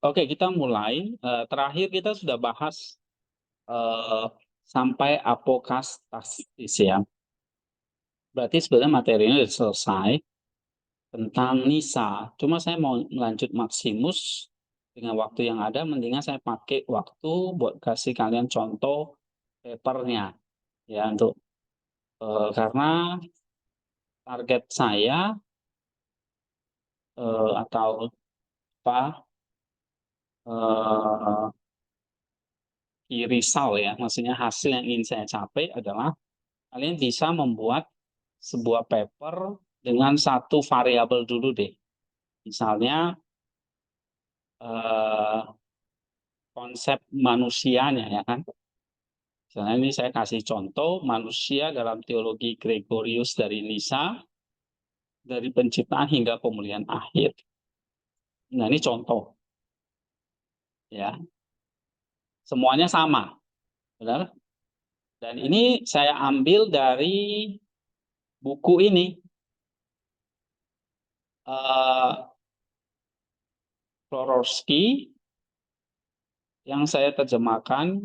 Oke, kita mulai. Terakhir kita sudah bahas eh, sampai apokastasis ya. Berarti sebenarnya materinya sudah selesai tentang Nisa. Cuma saya mau melanjut Maximus dengan waktu yang ada. Mendingan saya pakai waktu buat kasih kalian contoh papernya ya untuk karena target saya atau apa eh, key result ya, maksudnya hasil yang ingin saya capai adalah kalian bisa membuat sebuah paper dengan satu variabel dulu deh. Misalnya eh, konsep manusianya ya kan. Misalnya ini saya kasih contoh manusia dalam teologi Gregorius dari Nisa dari penciptaan hingga pemulihan akhir. Nah ini contoh ya. Semuanya sama, benar? Dan ini saya ambil dari buku ini. Florowski yang saya terjemahkan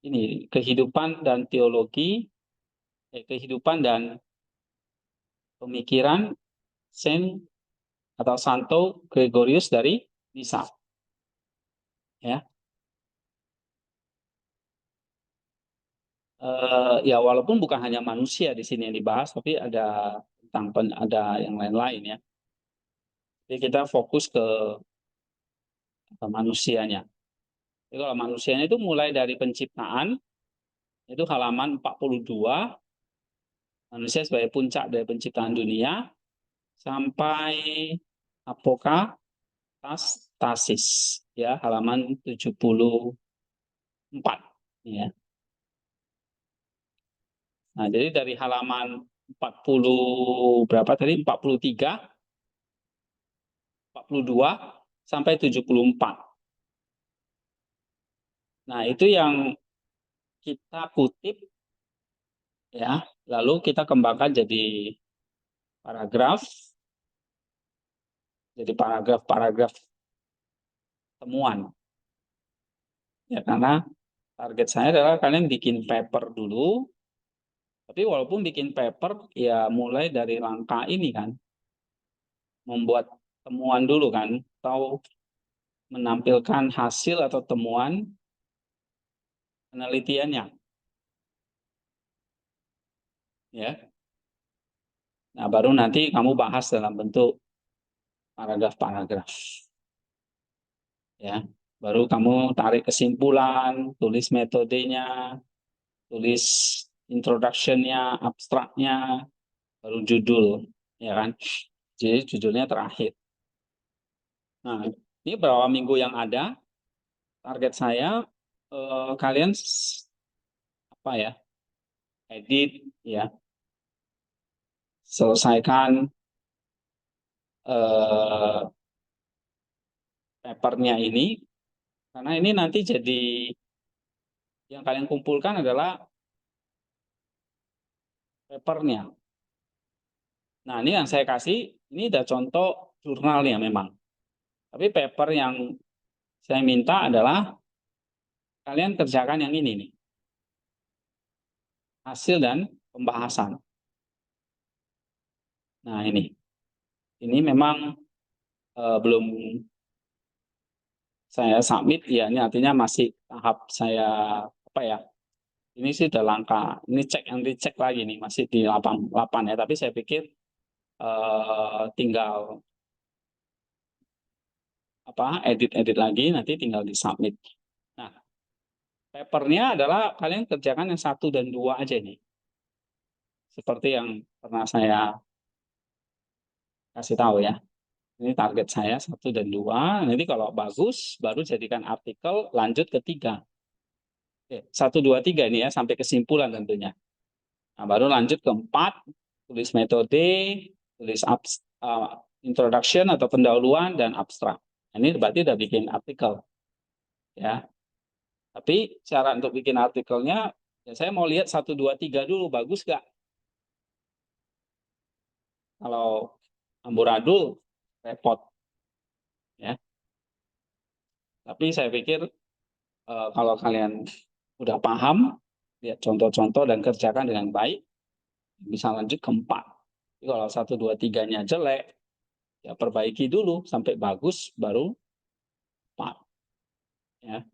ini kehidupan dan teologi, kehidupan dan pemikiran Saint atau Santo Gregorius dari Nisa. Ya, ya walaupun bukan hanya manusia di sini yang dibahas, tapi ada tentang ada yang lain-lain ya. Jadi kita fokus ke manusianya. Jadi kalau manusianya itu mulai dari penciptaan itu halaman 42, manusia sebagai puncak dari penciptaan dunia sampai apokastasis ya halaman 74 ya. Nah, jadi dari halaman 40 berapa tadi 43, 42 sampai 74. Nah, itu yang kita kutip ya, lalu kita kembangkan paragraf jadi paragraf-paragraf temuan. Ya, karena target saya adalah kalian bikin paper dulu, tapi walaupun bikin paper ya mulai dari langkah ini kan, membuat temuan dulu kan, atau menampilkan hasil atau temuan penelitiannya. Ya, nah baru nanti kamu bahas dalam bentuk paragraf-paragraf. Ya, baru kamu tarik kesimpulan, tulis metodenya, tulis introduction-nya, abstraknya, baru judul, ya kan? Jadi judulnya terakhir. Nah, ini beberapa minggu yang ada, target saya kalian apa ya, edit ya, selesaikan papernya ini, karena ini nanti jadi yang kalian kumpulkan adalah papernya. Nah, ini yang saya kasih, ini udah contoh jurnalnya memang. Tapi paper yang saya minta adalah kalian kerjakan yang ini nih, hasil dan pembahasan. Nah, ini memang belum saya submit ya, ini artinya masih tahap saya apa ya? Ini sih udah langkah. Ini cek yang dicek lagi nih, masih di 8 ya. Tapi saya pikir tinggal apa edit-edit lagi nanti tinggal disubmit. Nah, papernya adalah kalian kerjakan yang 1 dan 2 aja nih. Seperti yang pernah saya kasih tahu ya. Ini target saya 1 dan 2. Nanti kalau bagus baru jadikan artikel lanjut ke 3. Oke, 1, 2, 3 ini ya sampai kesimpulan tentunya. Nah, baru lanjut ke 4, tulis metode, tulis introduction atau pendahuluan dan abstrak. Ini berarti udah bikin artikel ya. Tapi cara untuk bikin artikelnya ya saya mau lihat 1, 2, 3 dulu bagus gak? Kalau amburadul repot ya. Tapi saya pikir kalau kalian udah paham, lihat contoh-contoh dan kerjakan dengan baik, bisa lanjut ke 4. Jadi kalau 1, 2, 3-nya jelek, ya perbaiki dulu sampai bagus, baru 4. Ya.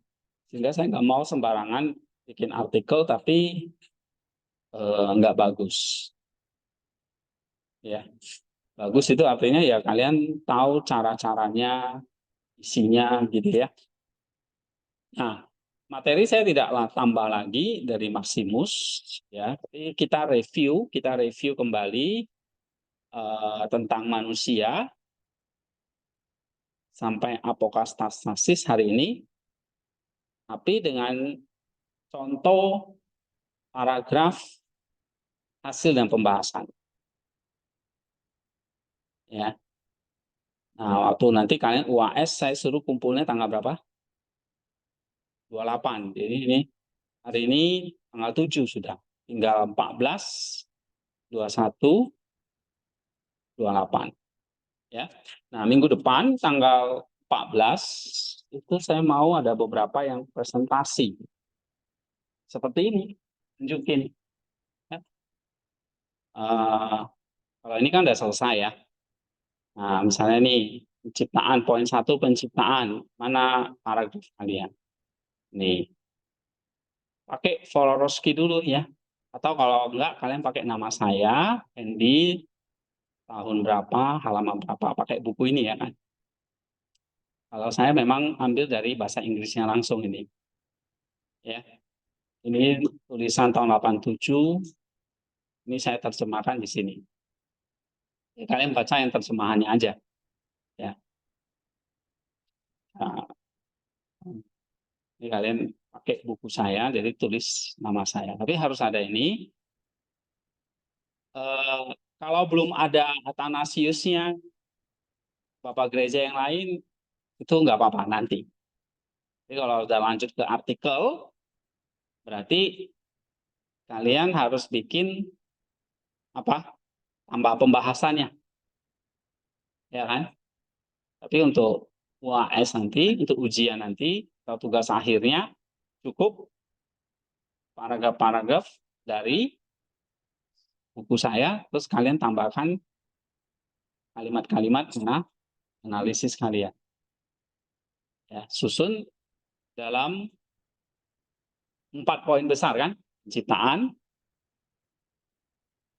Sehingga saya nggak mau sembarangan bikin artikel tapi nggak bagus. Ya, bagus itu artinya ya kalian tahu cara-caranya, isinya gitu ya. Nah, materi saya tidaklah tambah lagi dari Maximus ya, tapi kita review kembali tentang manusia sampai apokastasis hari ini, tapi dengan contoh paragraf hasil dan pembahasan. Ya. Nah, waktu nanti kalian UAS saya suruh kumpulnya tanggal berapa? 28. Jadi ini hari ini tanggal 7 sudah. Tinggal 14, 21, 28. Ya. Nah, minggu depan tanggal 14 itu saya mau ada beberapa yang presentasi. Seperti ini. Tunjukin. Ya. Kalau ini kan udah selesai ya. Nah, misalnya nih, penciptaan poin 1 penciptaan. Mana paragraf kalian? Nih, pakai Folorowski dulu ya. Atau kalau enggak, kalian pakai nama saya, Andy, tahun berapa, halaman berapa, pakai buku ini ya kan. Kalau saya memang ambil dari bahasa Inggrisnya langsung ini. Ya, ini tulisan tahun 87, ini saya terjemahkan di sini. Ya, kalian baca yang terjemahannya aja. Ya. Nah, ini kalian pakai buku saya, jadi tulis nama saya. Tapi harus ada ini. Kalau belum ada Athanasiusnya, Bapak gereja yang lain, itu nggak apa-apa nanti. Jadi kalau udah lanjut ke artikel, berarti kalian harus bikin apa? Tambah pembahasannya, ya kan? Tapi untuk UAS nanti, untuk ujian nanti, atau tugas akhirnya, cukup paragraf-paragraf dari buku saya, terus kalian tambahkan kalimat-kalimat analisis kalian. Ya, susun dalam 4 poin besar kan? Penciptaan,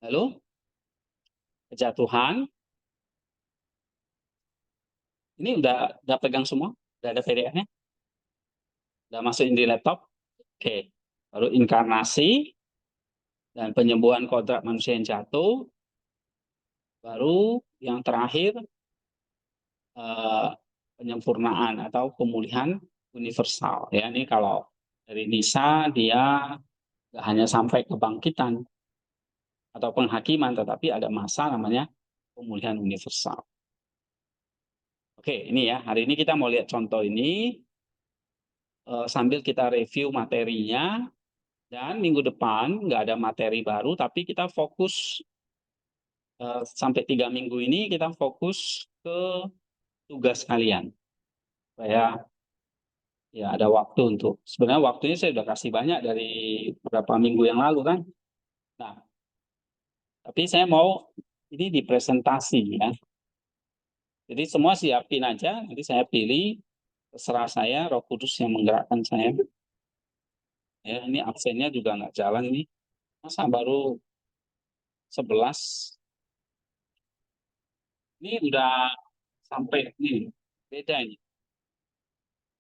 lalu kejatuhan. Ini udah pegang semua, udah ada PDF-nya, udah masukin di laptop. Oke, baru inkarnasi dan penyembuhan kodrat manusia yang jatuh. Baru yang terakhir penyempurnaan atau pemulihan universal. Ya, ini kalau dari Nisa dia nggak hanya sampai kebangkitan atau penghakiman, tetapi ada masa namanya pemulihan universal. Oke, ini ya. Hari ini kita mau lihat contoh ini sambil kita review materinya. Dan minggu depan nggak ada materi baru, tapi kita fokus sampai 3 minggu ini kita fokus ke tugas kalian. Supaya ya ada waktu untuk, sebenarnya waktunya saya sudah kasih banyak dari beberapa minggu yang lalu kan. Nah, tapi saya mau ini dipresentasi ya. Jadi semua siapin aja, nanti saya pilih, terserah saya, Roh Kudus yang menggerakkan saya. Ya, ini absennya juga nggak jalan ini. Masa baru 11. Ini udah sampai nih, beda ini.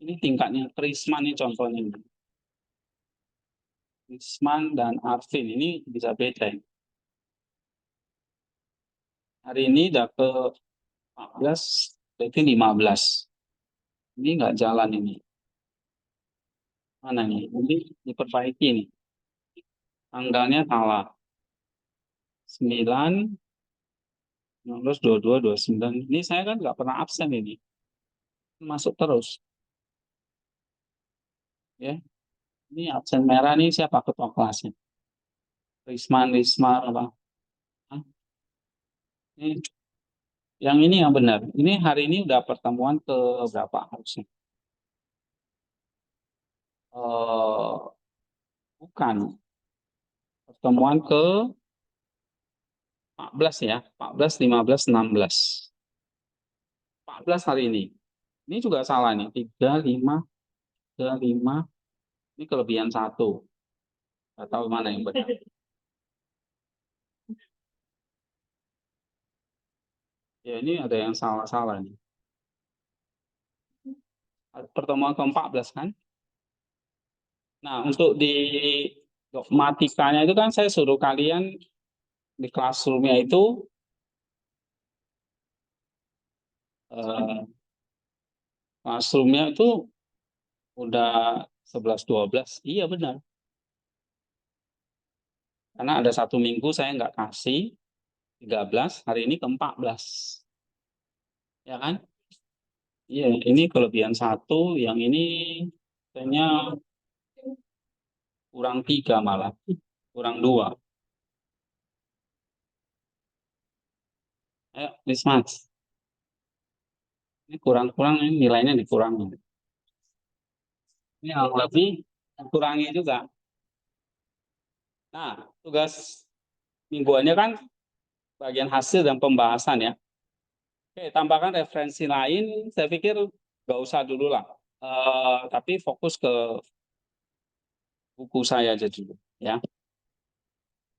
Ini tingkatnya Krisman nih contohnya. Krisman dan Arvin ini bisa beda ini. Hari ini udah ke 14, berarti 15. Ini nggak jalan ini. Mana nih? Ini diperbaiki nih. Tanggalnya salah. 9, 19, 22, 29. Ini saya kan nggak pernah absen ini. Masuk terus. Ya. Ini absen merah nih siapa ketua kelasnya? Risma apa? Hah? Ini, yang ini yang benar. Ini hari ini udah pertemuan ke berapa harusnya? eh, bukan pertemuan ke 14 ya, 14, 15, 16. 14 hari ini. Ini juga salah nih, 35, ini kelebihan satu. Nggak tahu mana yang benar. Ya ini ada yang salah-salah nih. Pertemuan ke-14 kan. Nah, untuk di dogmatikanya itu kan saya suruh kalian di classroomnya itu eh, classroomnya itu udah 11, 12. Iya benar. Karena ada 1 minggu saya nggak kasih 13, hari ini ke-14. Ya kan? Iya, ini kelebihan satu, yang ini kayaknya kurang 3 malah, kurang 2. Ayo, Lismas. Ini kurang-kurang, ini nilainya dikurangi. Ini yang lebih kurangi juga. Nah, tugas mingguannya kan bagian hasil dan pembahasan ya. Oke, tambahkan referensi lain, saya pikir nggak usah dulu lah. Tapi fokus ke buku saya aja dulu ya.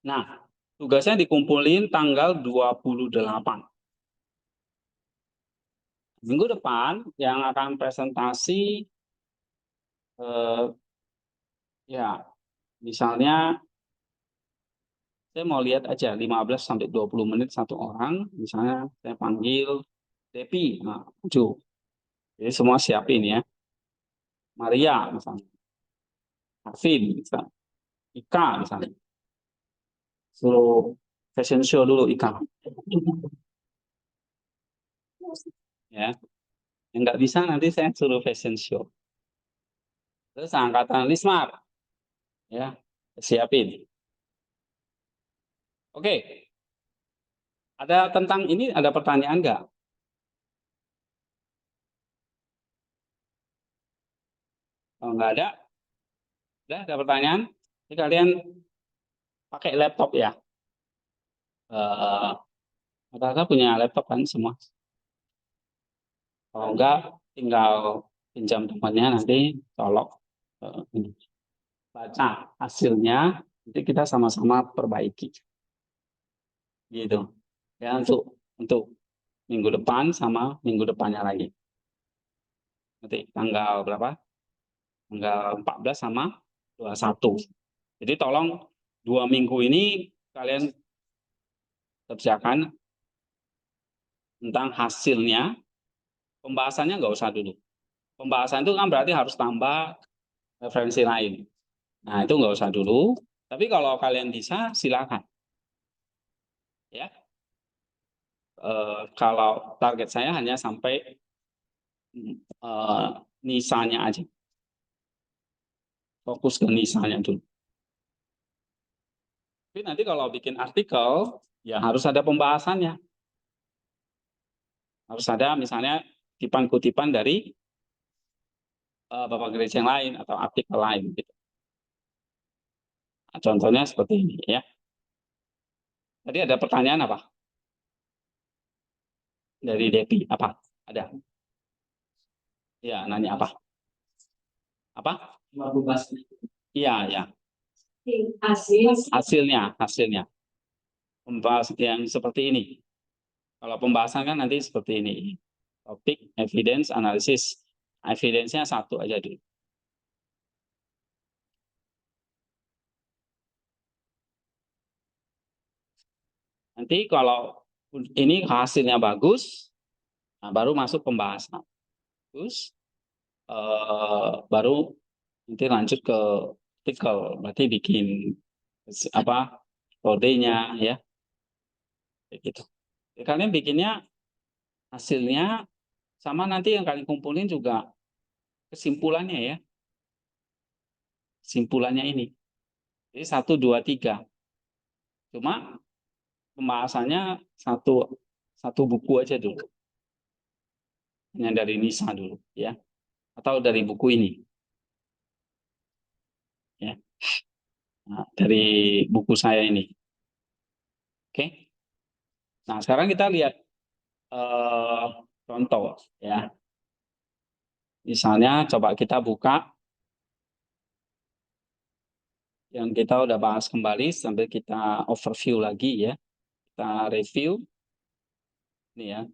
Nah, tugasnya dikumpulin tanggal 28. Minggu depan yang akan presentasi eh, ya misalnya saya mau lihat aja 15 sampai 20 menit satu orang, misalnya saya panggil Depi, nah, maju. Jadi semua siapin ya. Maria misalnya, Afin misalnya, Ika misalnya. Suruh fashion show dulu Ika. Ya, yang nggak bisa nanti saya suruh fashion show. Terus angkatan Lismar, ya, siapin. Oke, ada tentang ini, ada pertanyaan nggak? Kalau nggak ada pertanyaan? Jadi kalian pakai laptop ya? Eh, Rata-rata punya laptop kan semua. Kalau enggak, tinggal pinjam temannya nanti colok ini. Baca hasilnya, nanti kita sama-sama perbaiki. Gitu. Ya untuk minggu depan sama minggu depannya lagi. Nanti tanggal berapa? Tanggal 14 sama 21. Jadi tolong 2 minggu ini kalian kerjakan tentang hasilnya. Pembahasannya nggak usah dulu. Pembahasan itu kan berarti harus tambah referensi lain. Nah, itu nggak usah dulu. Tapi kalau kalian bisa, silakan. Ya, kalau target saya hanya sampai eh, nisanya aja. Fokus ke nisanya dulu. Tapi nanti kalau bikin artikel, ya harus ada pembahasannya. Harus ada misalnya kutipan-kutipan dari Bapak gereja yang lain atau artikel lain. Gitu. Nah, contohnya seperti ini ya. Tadi ada pertanyaan apa? Dari Depi. Apa? Ada? Ya, nanya apa? Apa? Iya, ya. Hasilnya. Membahas yang seperti ini. Kalau pembahasan kan nanti seperti ini. Topik, evidence, analisis. Evidence-nya satu aja dulu. Nanti kalau ini hasilnya bagus, nah baru masuk pembahasan. Terus baru nanti lanjut ke artikel. Berarti bikin apa kodenya ya, kayak gitu. Jadi kalian bikinnya hasilnya sama nanti yang kalian kumpulin juga kesimpulannya ya, kesimpulannya ini. Jadi 1, 2, 3. Cuma pembahasannya satu satu buku aja dulu, hanya dari Nisa dulu ya, atau dari buku ini. ya. Nah, dari buku saya ini. Oke. Nah, sekarang kita lihat contoh ya. Misalnya coba kita buka yang kita udah bahas kembali sambil kita overview lagi ya. Kita review ini ya.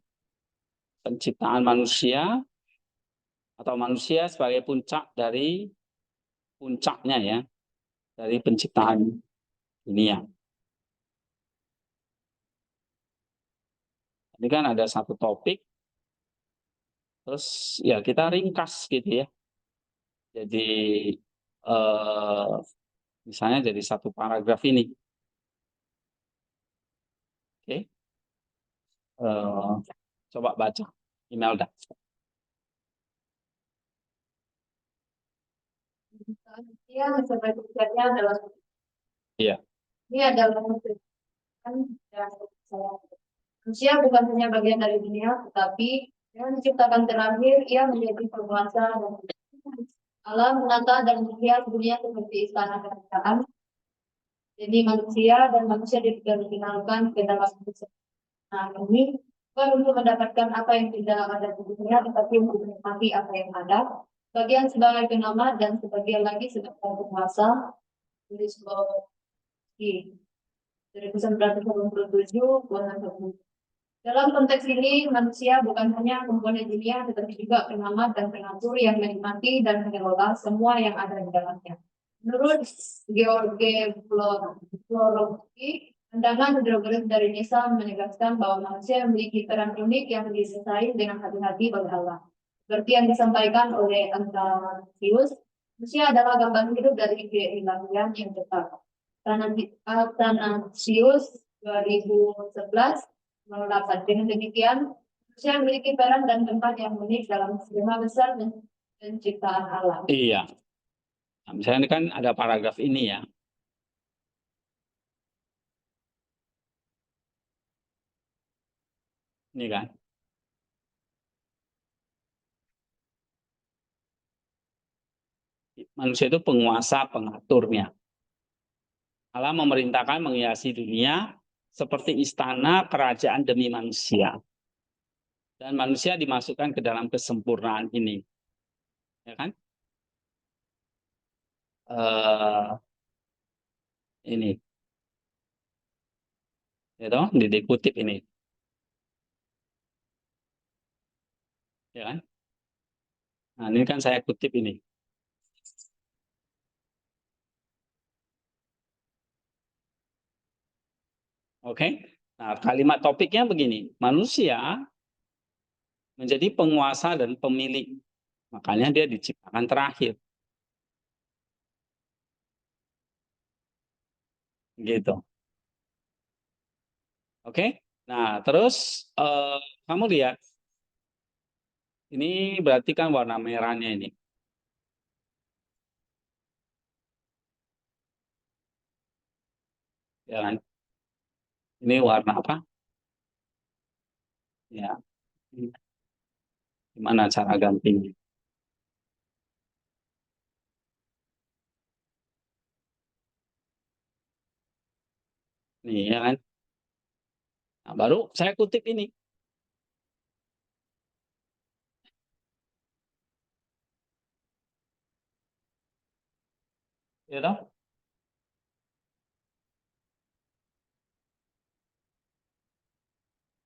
Penciptaan manusia atau manusia sebagai puncak dari puncaknya ya dari penciptaan dunia. Ini kan ada satu topik, terus ya kita ringkas gitu ya. Jadi misalnya jadi satu paragraf ini. Oke, coba baca Imelda. Manusia sebagai tujuannya adalah Iya. ini adalah menciptakan manusia bukan hanya bagian dari dunia, tetapi dengan diciptakan terakhir ia menjadi penguasa dan Allah menata dan melihat dunia seperti istana kerajaan. Jadi manusia dan manusia dikenalkan ke dalam dunia. Nah ini bukan untuk mendapatkan apa yang tidak ada di dunia, tetapi untuk menikmati apa yang ada. Bagian sebagai pengamat dan sebagian lagi sebagai penguasa. Jadi sebuah di 1987. Dalam konteks ini, manusia bukan hanya komponen dunia, tetapi juga pengamat dan pengatur yang menikmati dan mengelola semua yang ada di dalamnya. Menurut George Florovsky, pandangan hidrogelis dari Nisa menegaskan bahwa manusia memiliki peran unik yang disertai dengan hati-hati oleh Allah. Seperti yang disampaikan oleh Anastasius, manusia adalah gambar hidup dari keilahian yang tetap. Athanasius 2011 mengatakan dengan demikian manusia memiliki peran dan tempat yang unik dalam skema besar penciptaan alam. Iya. Nah, misalnya ini kan ada paragraf ini ya. Ini kan. Manusia itu penguasa pengaturnya. Allah memerintahkan menghiasi dunia seperti istana kerajaan demi manusia. Dan manusia dimasukkan ke dalam kesempurnaan ini. Ya kan? Ini. Itu dikutip ini. Ya kan? Nah, ini kan saya kutip ini. Oke. Nah, kalimat topiknya begini. Manusia menjadi penguasa dan pemilik. Makanya dia diciptakan terakhir. Gitu. Oke. Nah, terus kamu lihat. Ini berarti kan warna merahnya ini. Ya kan? Ini warna apa? Ya. Gimana cara gantinya? Nih, ya kan? Nah, baru saya kutip ini. Ya toh?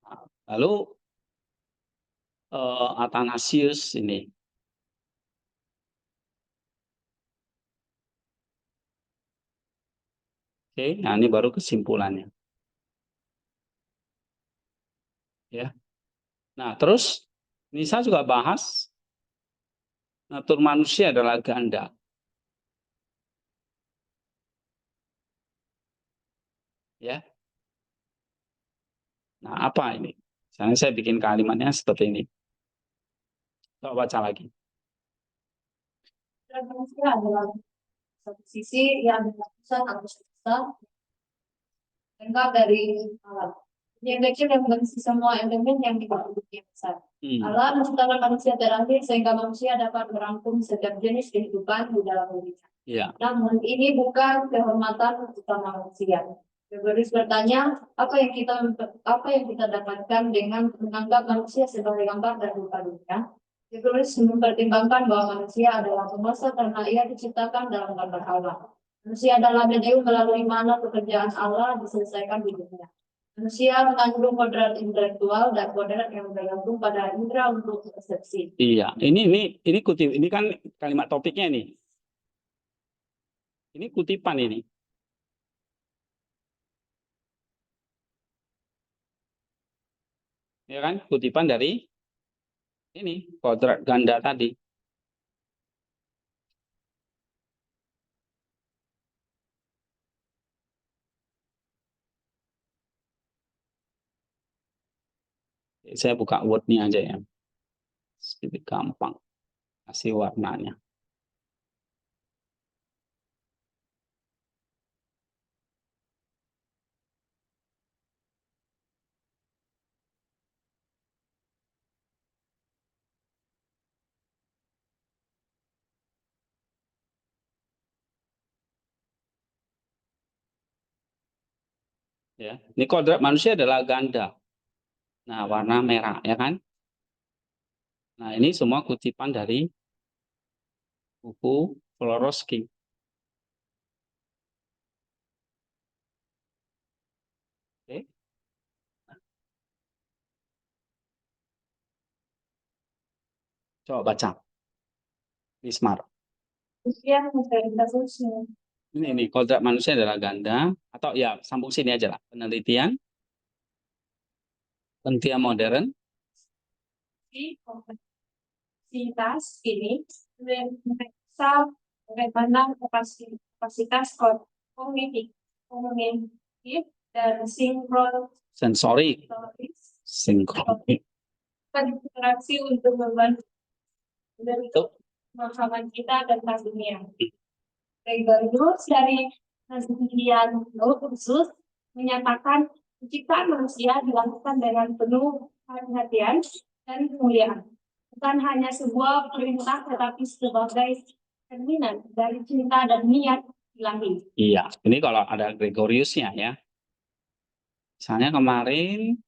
Nah, lalu Athanasius ini. Oke, nah ini baru kesimpulannya. Ya. Nah, terus Nisa juga bahas natur manusia adalah ganda. Ya. Nah, apa ini? Misalnya saya bikin kalimatnya seperti ini. Coba baca lagi. Dan manusia adalah satu sisi yang pusat atau besar lengkap dari alam. Yang kecil yang mengisi semua elemen yang dibentuk yang besar. Allah menciptakan manusia terakhir sehingga manusia dapat merangkum setiap jenis kehidupan di dalam dirinya. Ya. Namun ini bukan kehormatan utama manusia. Gregoris bertanya, apa yang kita dapatkan dengan menganggap manusia sebagai gambar dan rupa dunia? Gregoris mempertimbangkan bahwa manusia adalah penguasa karena ia diciptakan dalam gambar Allah. Manusia adalah medium melalui mana pekerjaan Allah diselesaikan di dunia. Manusia mengandung kodrat intelektual dan kodrat yang bergantung pada indera untuk persepsi. Iya, ini kutip, ini kan kalimat topiknya nih. Ini kutipan ini. Ya kan, kutipan dari ini kodrat ganda tadi. Saya buka Word-nya aja ya. Sedikit gampang. Kasih warnanya. Ya, ini kodrat manusia adalah ganda. Nah, warna merah ya kan? Nah, ini semua kutipan dari buku Florovsky. Oke, coba baca. Bismarck. Manusia mencari kasusnya. Ini kodrat manusia adalah ganda atau ya sambung sini aja lah. Penelitian modern. Di kapasitas ini memeriksa bagaimana kapasitas kognitif, kognitif dan Sensori. Sinkronis. berinteraksi untuk membentuk pemahaman kita tentang dunia. Gregorius dari Nazarean khusus menyatakan penciptaan manusia dilakukan dengan penuh perhatian dan kemuliaan. Bukan hanya sebuah perintah, tetapi sebagai cerminan dari cinta dan niat ilahi. Iya, ini kalau ada Gregoriusnya ya. Misalnya kemarin,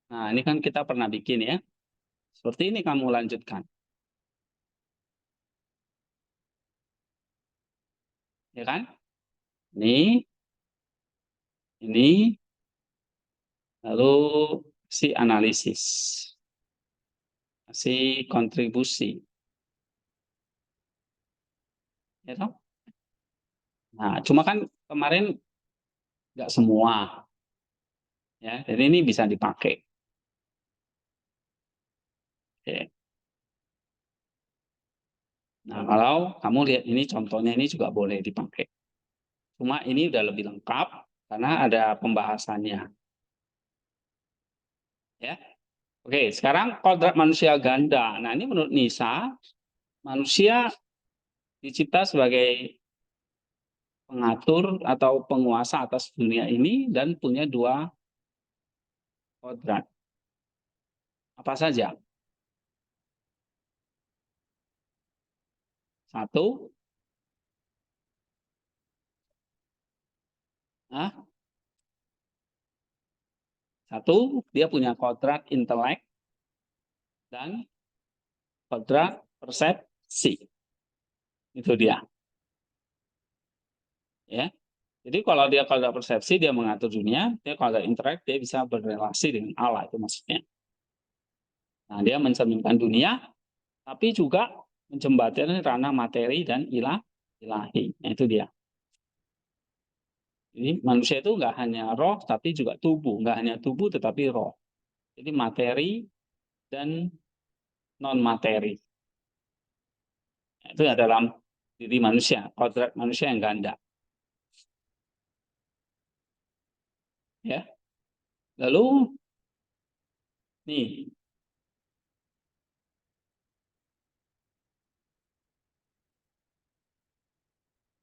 nah ini kan kita pernah bikin ya. Seperti ini kamu lanjutkan. Ya kan? Ini, lalu si analisis, si kontribusi. Ya toh? Nah, cuma kan kemarin nggak semua. Ya, jadi ini bisa dipakai. Oke. Nah, kalau kamu lihat ini contohnya ini juga boleh dipakai. Cuma ini udah lebih lengkap karena ada pembahasannya. Ya. Oke, sekarang kodrat manusia ganda. Nah, ini menurut Nisa, manusia dicipta sebagai pengatur atau penguasa atas dunia ini dan punya dua kodrat. Apa saja? Satu, nah, satu dia punya kodrat intelek dan kodrat persepsi. Itu dia. Ya. Jadi kalau dia kodrat persepsi dia mengatur dunia, dia kodrat intelek dia bisa berrelasi dengan Allah itu maksudnya. Nah, dia mencerminkan dunia tapi juga menjembatani ranah materi dan ilahi. Nah, itu dia. Jadi manusia itu nggak hanya roh tapi juga tubuh, nggak hanya tubuh tetapi roh. Jadi materi dan non materi. Itu dalam diri manusia, kodrat manusia yang ganda. Ya. Lalu nih,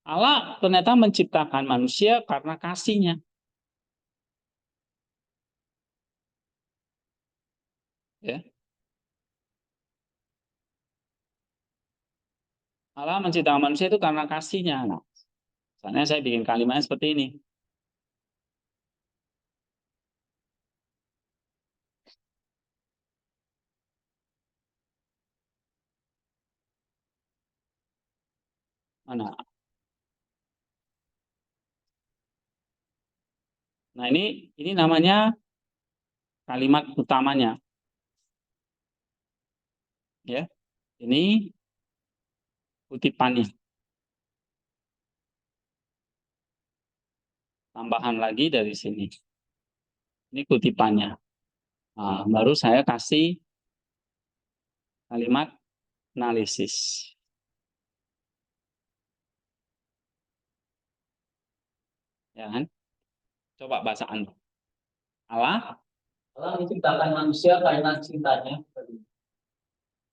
Allah ternyata menciptakan manusia karena kasihnya. Ya. Allah menciptakan manusia itu karena kasihnya. Nah, misalnya saya bikin kalimatnya seperti ini. Mana? Nah, ini namanya kalimat utamanya. Ya, ini kutipannya. Tambahan lagi dari sini. Ini kutipannya. Nah, baru saya kasih kalimat analisis. Ya kan? Coba bacaan. Allah menciptakan manusia karena cintanya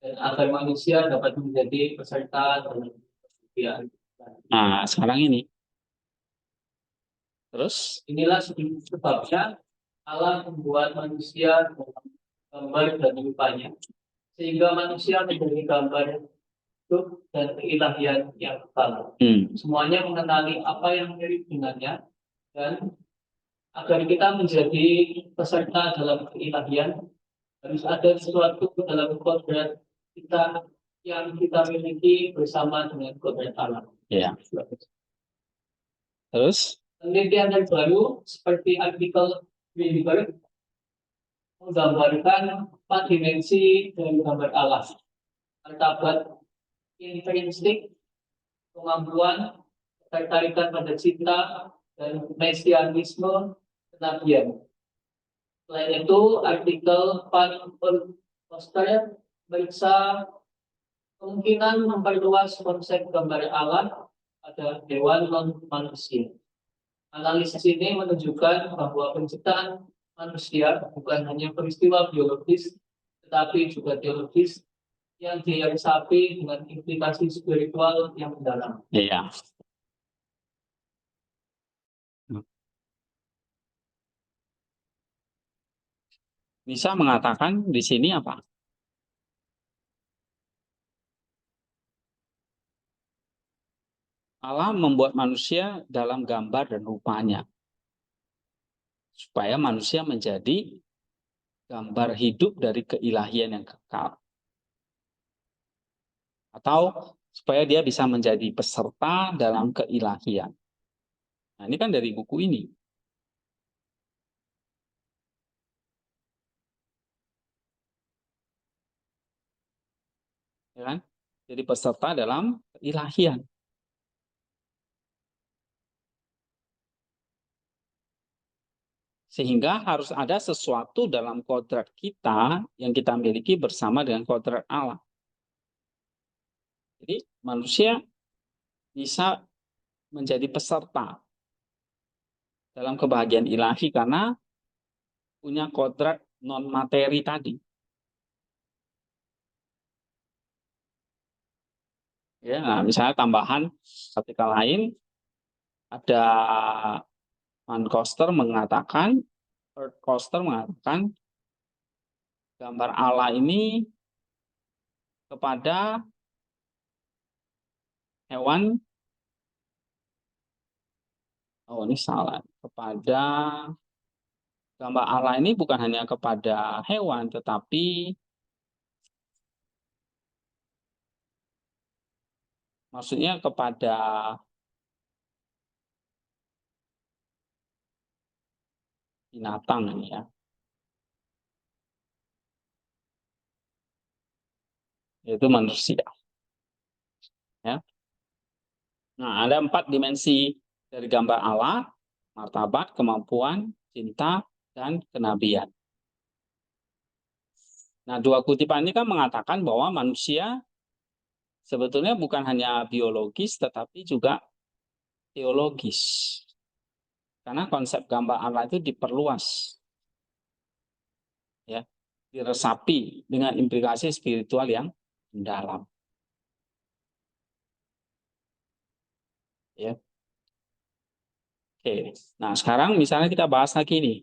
dan agar manusia dapat menjadi peserta dalam kemuliaan. Nah, sekarang ini. Terus, Inilah sebabnya Allah membuat manusia dalam gambar dan rupanya, sehingga manusia menjadi gambar hidup dan keilahian yang kekal. Semuanya mengenali apa yang mirip dengannya, dan agar kita menjadi peserta dalam keilahian, harus ada sesuatu dalam kodrat kita yang kita miliki bersama dengan kodrat Allah. ya. Terus, Penelitian terbaru seperti artikel Greenberg menggambarkan 4 dimensi dari gambar Allah: martabat intrinsik, kemampuan, ketertarikan pada cinta, dan mesianisme kenabian. Selain itu, artikel Van Foster meriksa kemungkinan memperluas konsep gambar Allah pada hewan non-manusia. Analisis ini menunjukkan bahwa penciptaan manusia bukan hanya peristiwa biologis, tetapi juga teologis yang diresapi dengan implikasi spiritual yang mendalam. iya. Bisa mengatakan di sini apa? Allah membuat manusia dalam gambar dan rupanya. Supaya manusia menjadi gambar hidup dari keilahian yang kekal. Atau supaya dia bisa menjadi peserta dalam keilahian. Nah, ini kan dari buku ini. Ya kan? Jadi peserta dalam keilahian. Sehingga harus ada sesuatu dalam kodrat kita yang kita miliki bersama dengan kodrat Allah. Jadi manusia bisa menjadi peserta dalam kebahagiaan ilahi karena punya kodrat non-materi tadi. Ya, nah, misalnya tambahan artikel lain, ada Van Koster mengatakan, gambar Allah ini kepada hewan, oh ini salah, kepada gambar Allah ini bukan hanya kepada hewan, tetapi maksudnya kepada binatang ini ya. Yaitu manusia. Ya. Nah, ada 4 dimensi dari gambar Allah: martabat, kemampuan, cinta, dan kenabian. Nah, 2 kutipan ini kan mengatakan bahwa manusia sebetulnya bukan hanya biologis, tetapi juga teologis. Karena konsep gambar Allah itu diperluas. Ya, diresapi dengan implikasi spiritual yang mendalam. Ya. Oke. Nah, sekarang misalnya kita bahas lagi nih.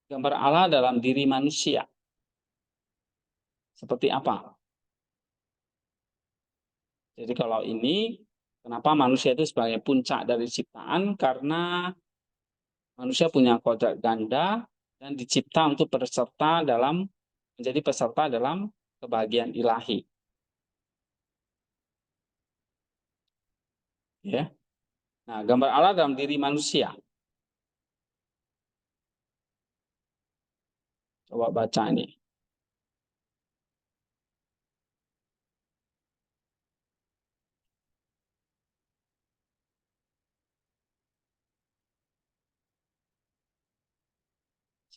Gambar Allah dalam diri manusia. Seperti apa? Jadi kalau ini, kenapa manusia itu sebagai puncak dari ciptaan? Karena manusia punya kodrat ganda dan dicipta untuk menjadi peserta dalam kebahagiaan ilahi. Ya. Nah, gambar Allah dalam diri manusia. Coba baca ini.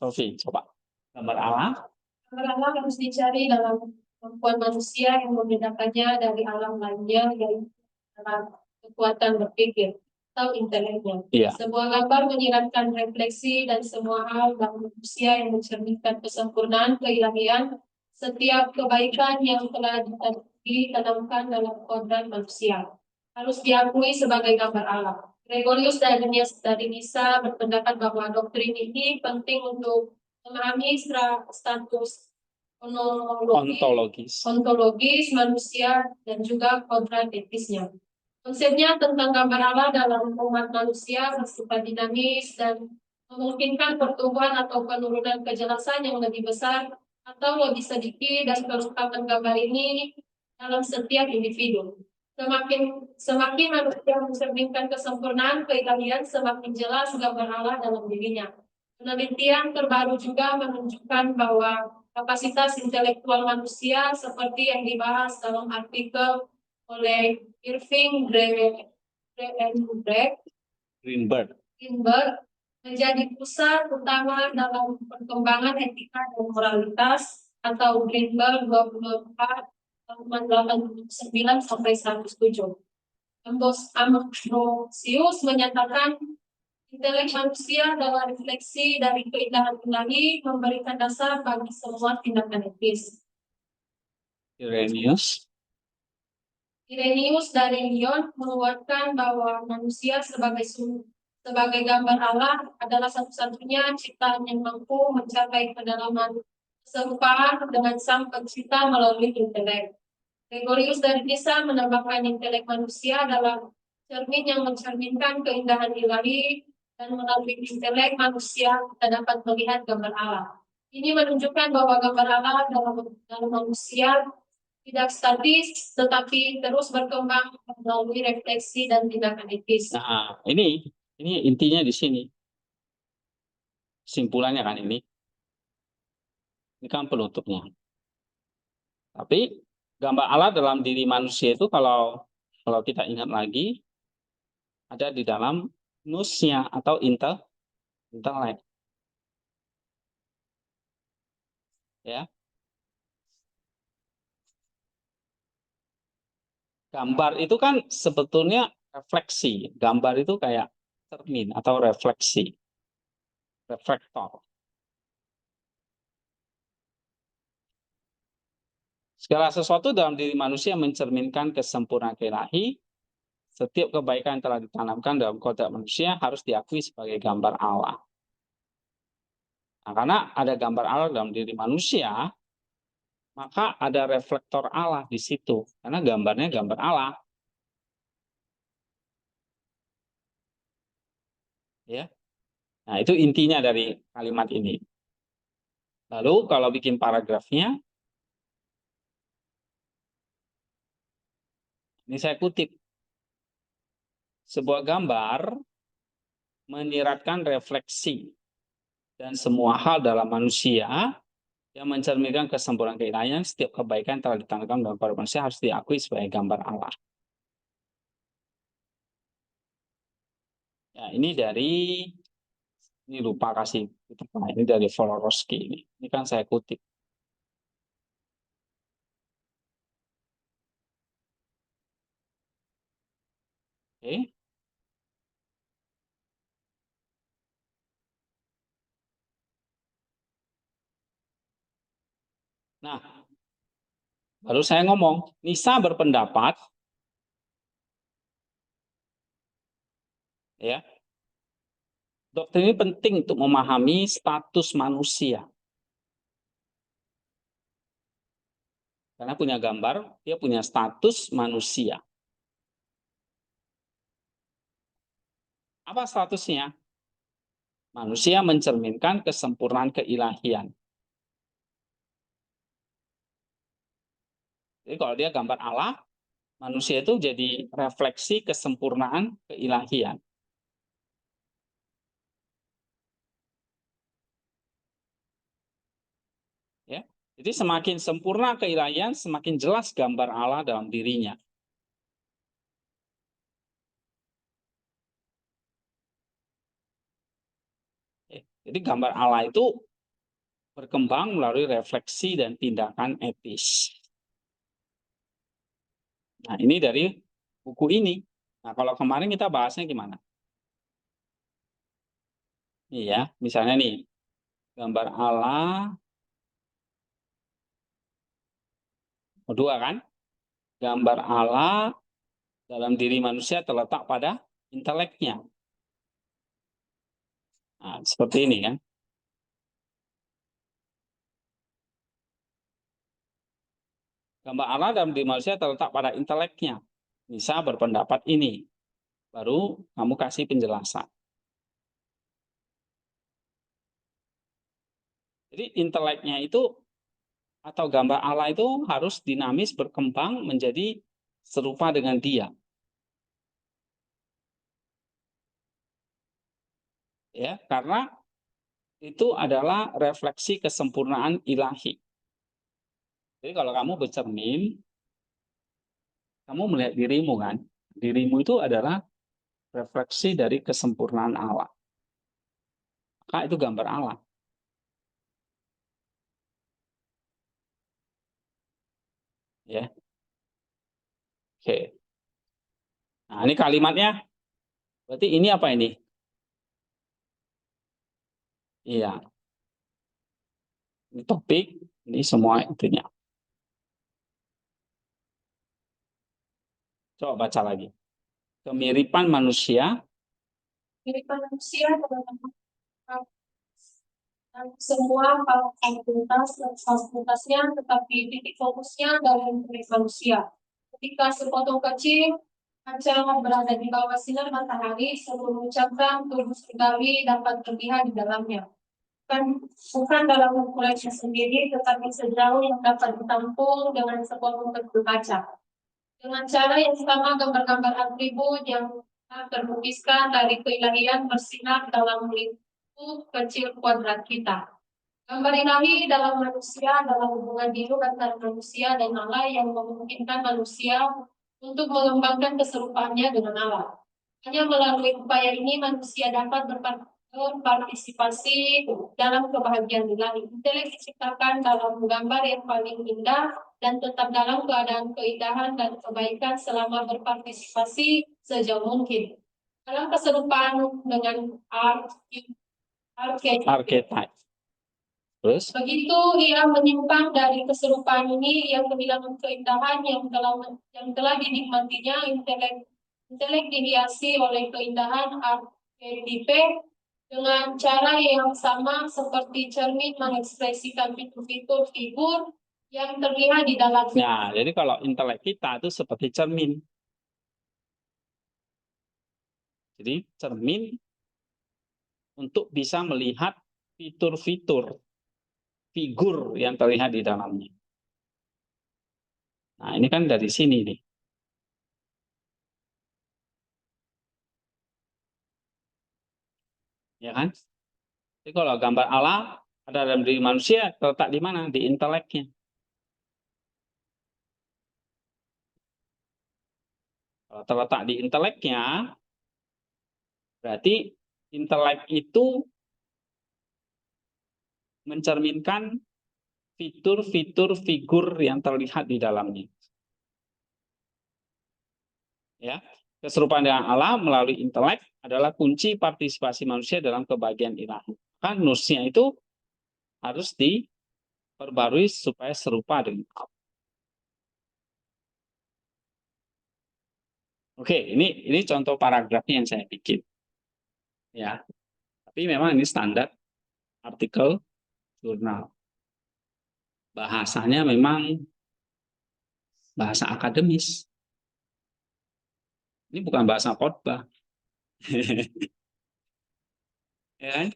Sofi, coba. Gambar Allah. Gambar Allah harus dicari dalam kemampuan manusia yang membedakannya dari alam lainnya, yaitu dalam kekuatan berpikir atau inteleknya. Iya. Sebuah gambar menyiratkan refleksi dan semua hal dalam manusia yang mencerminkan kesempurnaan keilahian. Setiap kebaikan yang telah ditanamkan dalam kodrat manusia harus diakui sebagai gambar Allah. Gregorius dari Nisa berpendapat bahwa doktrin ini penting untuk memahami status ontologis manusia dan juga kodrat etisnya. Konsepnya tentang gambar Allah dalam umat manusia bersifat dinamis dan memungkinkan pertumbuhan atau penurunan kejelasan yang lebih besar atau lebih sedikit dan kelengkapan gambar ini dalam setiap individu. Semakin manusia mencerminkan kesempurnaan keilahian, semakin jelas gambar Allah dalam dirinya. Penelitian terbaru juga menunjukkan bahwa kapasitas intelektual manusia seperti yang dibahas dalam artikel oleh Irving Greenberg menjadi pusat utama dalam perkembangan etika dan moralitas atau Greenberg 24 89 sampai 107. Ambrosius menyatakan intelek manusia adalah refleksi dari keindahan ilahi memberikan dasar bagi semua tindakan etis. Irenaeus dari Lyon menguatkan bahwa manusia sebagai gambar Allah adalah satu-satunya ciptaan yang mampu mencapai kedalaman keserupaan dengan Sang Pencipta melalui intelek. Gregorius dari Nisa menambahkan intelek manusia adalah cermin yang mencerminkan keindahan ilahi dan melalui intelek manusia kita dapat melihat gambar Allah. Ini menunjukkan bahwa gambar Allah dalam manusia tidak statis, tetapi terus berkembang melalui refleksi dan tindakan etis. Nah, ini intinya di sini. Simpulannya kan ini. Ini kan penutupnya. Tapi gambar Allah dalam diri manusia itu kalau kita ingat lagi ada di dalam nusnya atau intelek. Ya. Gambar itu kan sebetulnya refleksi. Gambar itu kayak cermin atau refleksi. Reflektor. Segala sesuatu dalam diri manusia mencerminkan kesempurnaan ilahi. Setiap kebaikan yang telah ditanamkan dalam kodrat manusia harus diakui sebagai gambar Allah. Nah, karena ada gambar Allah dalam diri manusia, maka ada reflektor Allah di situ. Karena gambarnya gambar Allah. Ya. Nah, itu intinya dari kalimat ini. Lalu kalau bikin paragrafnya, ini saya kutip. Sebuah gambar menyiratkan refleksi dan semua hal dalam manusia yang mencerminkan kesempurnaan keilahian. Setiap kebaikan telah ditanamkan dalam kodrat manusia harus diakui sebagai gambar Allah. Ya, ini lupa kasih kutip. Ini dari Volorovsky ini. Ini kan saya kutip. Oke. Nah, baru saya ngomong, Nisa berpendapat, ya, doktrin ini penting untuk memahami status manusia. Karena punya gambar, dia punya status manusia. Apa statusnya? Manusia mencerminkan kesempurnaan keilahian. Jadi kalau dia gambar Allah, manusia itu jadi refleksi kesempurnaan keilahian. Ya. Jadi semakin sempurna keilahian, semakin jelas gambar Allah dalam dirinya. Jadi gambar Allah itu berkembang melalui refleksi dan tindakan etis. Nah, ini dari buku ini. Nah, kalau kemarin kita bahasnya gimana? Iya, misalnya nih, gambar Allah, kedua kan? Gambar Allah dalam diri manusia terletak pada inteleknya. Nah, seperti ini kan. Gambar Allah dalam diri manusia terletak pada inteleknya. Bisa berpendapat ini. Baru kamu kasih penjelasan. Jadi inteleknya itu atau gambar Allah itu harus dinamis berkembang menjadi serupa dengan dia. Ya, karena itu adalah refleksi kesempurnaan ilahi. Jadi kalau kamu bercermin, kamu melihat dirimu kan, dirimu itu adalah refleksi dari kesempurnaan Allah. Maka itu gambar Allah. Ya, oke. Nah ini kalimatnya, berarti ini apa ini? Iya, ini topik, ini semua intinya. Coba baca lagi. Kemiripan manusia. Kemiripan manusia dan semua fasilitasnya, tetapi titik fokusnya dalam diri manusia. Ketika sepotong kecil kaca berada di bawah sinar matahari, seluruh cabang tubuh surgawi dapat terlihat di dalamnya. Bukan dalam ukurannya sendiri, tetapi sejauh yang dapat ditampung dengan sepotong kecil kaca. Dengan cara yang sama, gambar-gambar atribut yang terlukiskan dari keilahian bersinar dalam lingkup kecil kuadrat kita. Gambar ilahi dalam manusia adalah hubungan hidup antara manusia dan Allah yang memungkinkan manusia untuk mengembangkan keserupaannya dengan Allah. Hanya melalui upaya ini manusia dapat berpartisipasi dalam kebahagiaan ilahi. Intelek diciptakan dalam gambar yang paling indah dan tetap dalam keadaan keindahan dan kebaikan selama berpartisipasi sejauh mungkin. Dalam keserupaan dengan Archetype. Terus? Begitu ia menyimpang dari keserupaan ini, yang kehilangan keindahan yang telah dinikmatinya. Intelek dihiasi oleh keindahan archetype dengan cara yang sama seperti cermin mengekspresikan fitur-fitur figur yang terlihat di dalamnya. Nah, jadi kalau intelek kita itu seperti cermin. Jadi cermin untuk bisa melihat fitur-fitur, figur yang terlihat di dalamnya. Nah, ini kan dari sini nih. Ya kan? Jadi kalau gambar Allah ada dalam diri manusia, terletak di mana? Di inteleknya. Kalau terletak di inteleknya, berarti intelek itu mencerminkan fitur-fitur figur yang terlihat di dalamnya. Ya, keserupaan dengan Allah melalui intelek adalah kunci partisipasi manusia dalam kebahagiaan ilahi. Kan nusnya itu harus diperbarui supaya serupa dengan Allah. Oke, ini contoh paragrafnya yang saya bikin. Ya, tapi memang ini standar artikel jurnal. Bahasanya memang bahasa akademis. Ini bukan bahasa khotbah. Ya kan?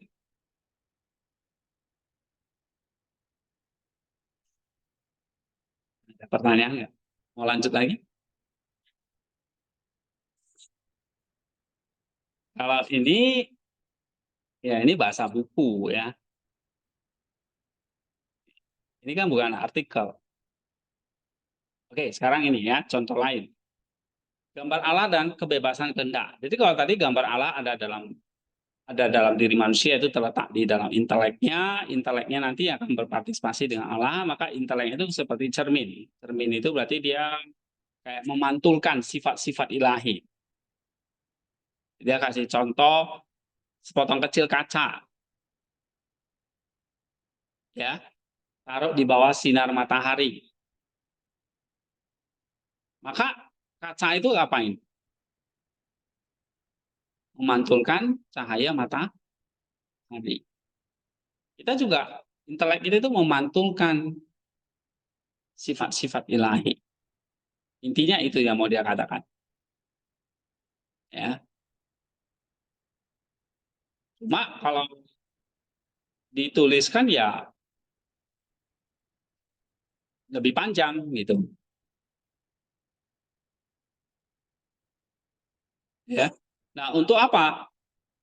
Ada pertanyaan nggak? Mau lanjut lagi? Kalau ini, ya ini bahasa buku ya. Ini kan bukan artikel. Oke, sekarang ini ya, contoh lain. Gambar Allah dan kebebasan kehendak. Jadi kalau tadi gambar Allah ada dalam diri manusia itu terletak di dalam inteleknya nanti akan berpartisipasi dengan Allah, maka intelek itu seperti cermin. Cermin itu berarti dia kayak memantulkan sifat-sifat ilahi. Dia kasih contoh sepotong kecil kaca, ya, taruh di bawah sinar matahari. Maka kaca itu ngapain? Memantulkan cahaya matahari. Kita juga intelek itu memantulkan sifat-sifat ilahi. Intinya itu yang mau dia katakan. Ya. Cuma kalau dituliskan ya lebih panjang gitu. Ya. Nah, untuk apa?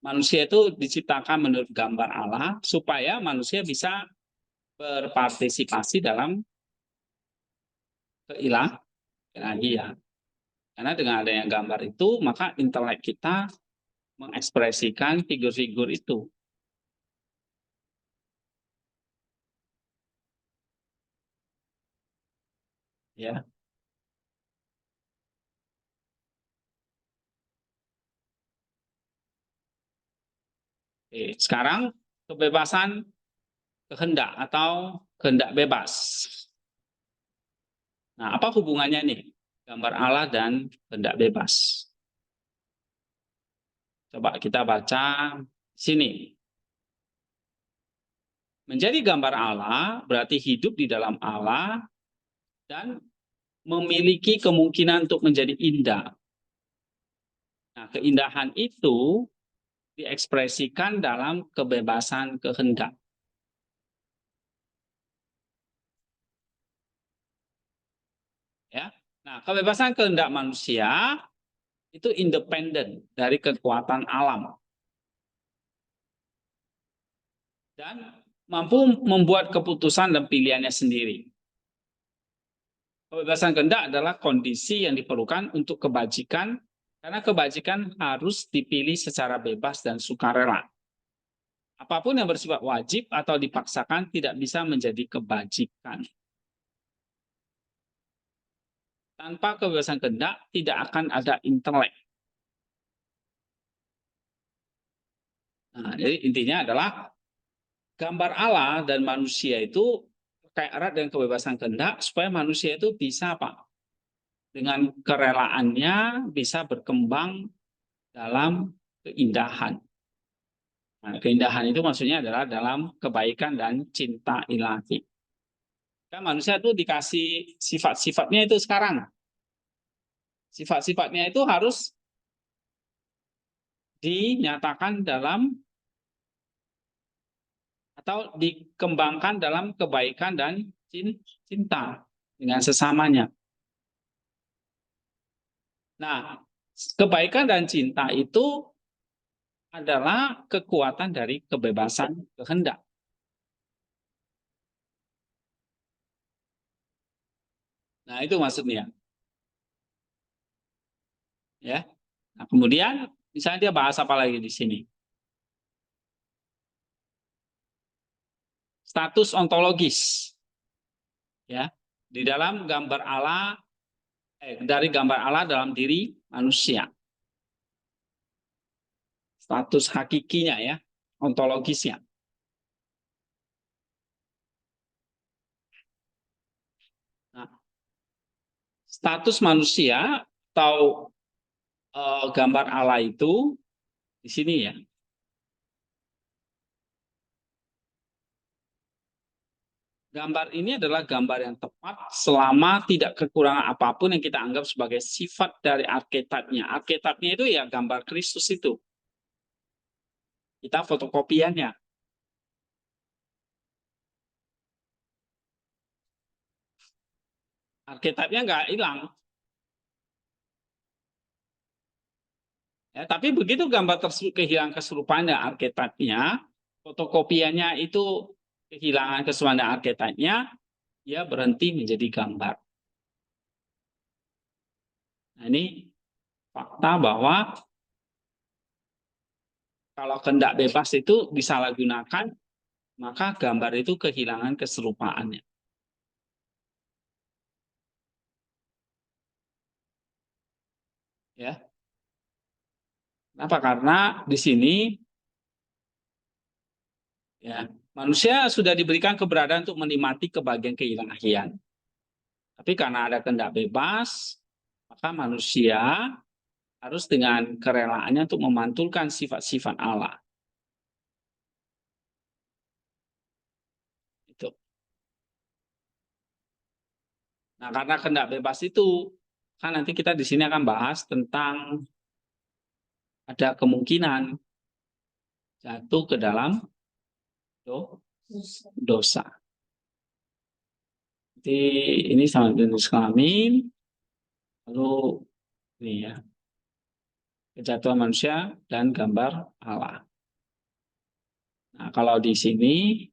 Manusia itu diciptakan menurut gambar Allah supaya manusia bisa berpartisipasi dalam keilahian. Karena dengan adanya gambar itu, maka intelek kita mengekspresikan figur-figur itu. Ya. Oke, sekarang kebebasan kehendak atau kehendak bebas. Nah, apa hubungannya nih? Gambar Allah dan kehendak bebas. Coba kita baca sini. Menjadi gambar Allah berarti hidup di dalam Allah dan memiliki kemungkinan untuk menjadi indah. Nah, keindahan itu diekspresikan dalam kebebasan kehendak. Ya. Nah, kebebasan kehendak manusia itu independen dari kekuatan alam dan mampu membuat keputusan dan pilihannya sendiri. Kebebasan kehendak adalah kondisi yang diperlukan untuk kebajikan, karena kebajikan harus dipilih secara bebas dan sukarela. Apapun yang bersifat wajib atau dipaksakan tidak bisa menjadi kebajikan. Tanpa kebebasan kehendak tidak akan ada intelek. Nah, jadi intinya adalah gambar Allah dan manusia itu terkait erat dengan kebebasan kehendak supaya manusia itu bisa apa? Dengan kerelaannya bisa berkembang dalam keindahan. Nah, keindahan itu maksudnya adalah dalam kebaikan dan cinta ilahi. Kan manusia itu dikasih sifat-sifatnya itu sekarang. Sifat-sifatnya itu harus dinyatakan dalam atau dikembangkan dalam kebaikan dan cinta dengan sesamanya. Nah, kebaikan dan cinta itu adalah kekuatan dari kebebasan kehendak. Nah, itu maksudnya. Ya. Nah, kemudian misalnya dia bahas apa lagi di sini? Status ontologis. Ya. Di dalam gambar Allah dari gambar Allah dalam diri manusia. Status hakikinya ya, ontologisnya. Nah, status manusia atau gambar Allah itu di sini ya. Gambar ini adalah gambar yang tepat selama tidak kekurangan apapun yang kita anggap sebagai sifat dari arketipnya. Arketipnya itu ya gambar Kristus itu. kita fotokopiannya. Archetype-nya nggak hilang. Ya, tapi begitu gambar tersebut kehilangan keserupaannya archetype-nya, fotokopiannya itu kehilangan keserupaannya archetype-nya, dia berhenti menjadi gambar. Nah, ini fakta bahwa kalau kehendak bebas itu disalahgunakan, maka gambar itu kehilangan keserupaannya. Ya. Kenapa? Karena di sini ya, manusia sudah diberikan keberadaan untuk menikmati kebahagiaan keilahian. Tapi karena ada kehendak bebas, maka manusia harus dengan kerelaannya untuk memantulkan sifat-sifat Allah. Itu. Nah, karena kehendak bebas itu, kan nanti kita di sini akan bahas tentang ada kemungkinan jatuh ke dalam dosa. Jadi ini sama jenis kelamin, lalu ini ya, kejatuhan manusia dan gambar Allah. Nah, kalau di sini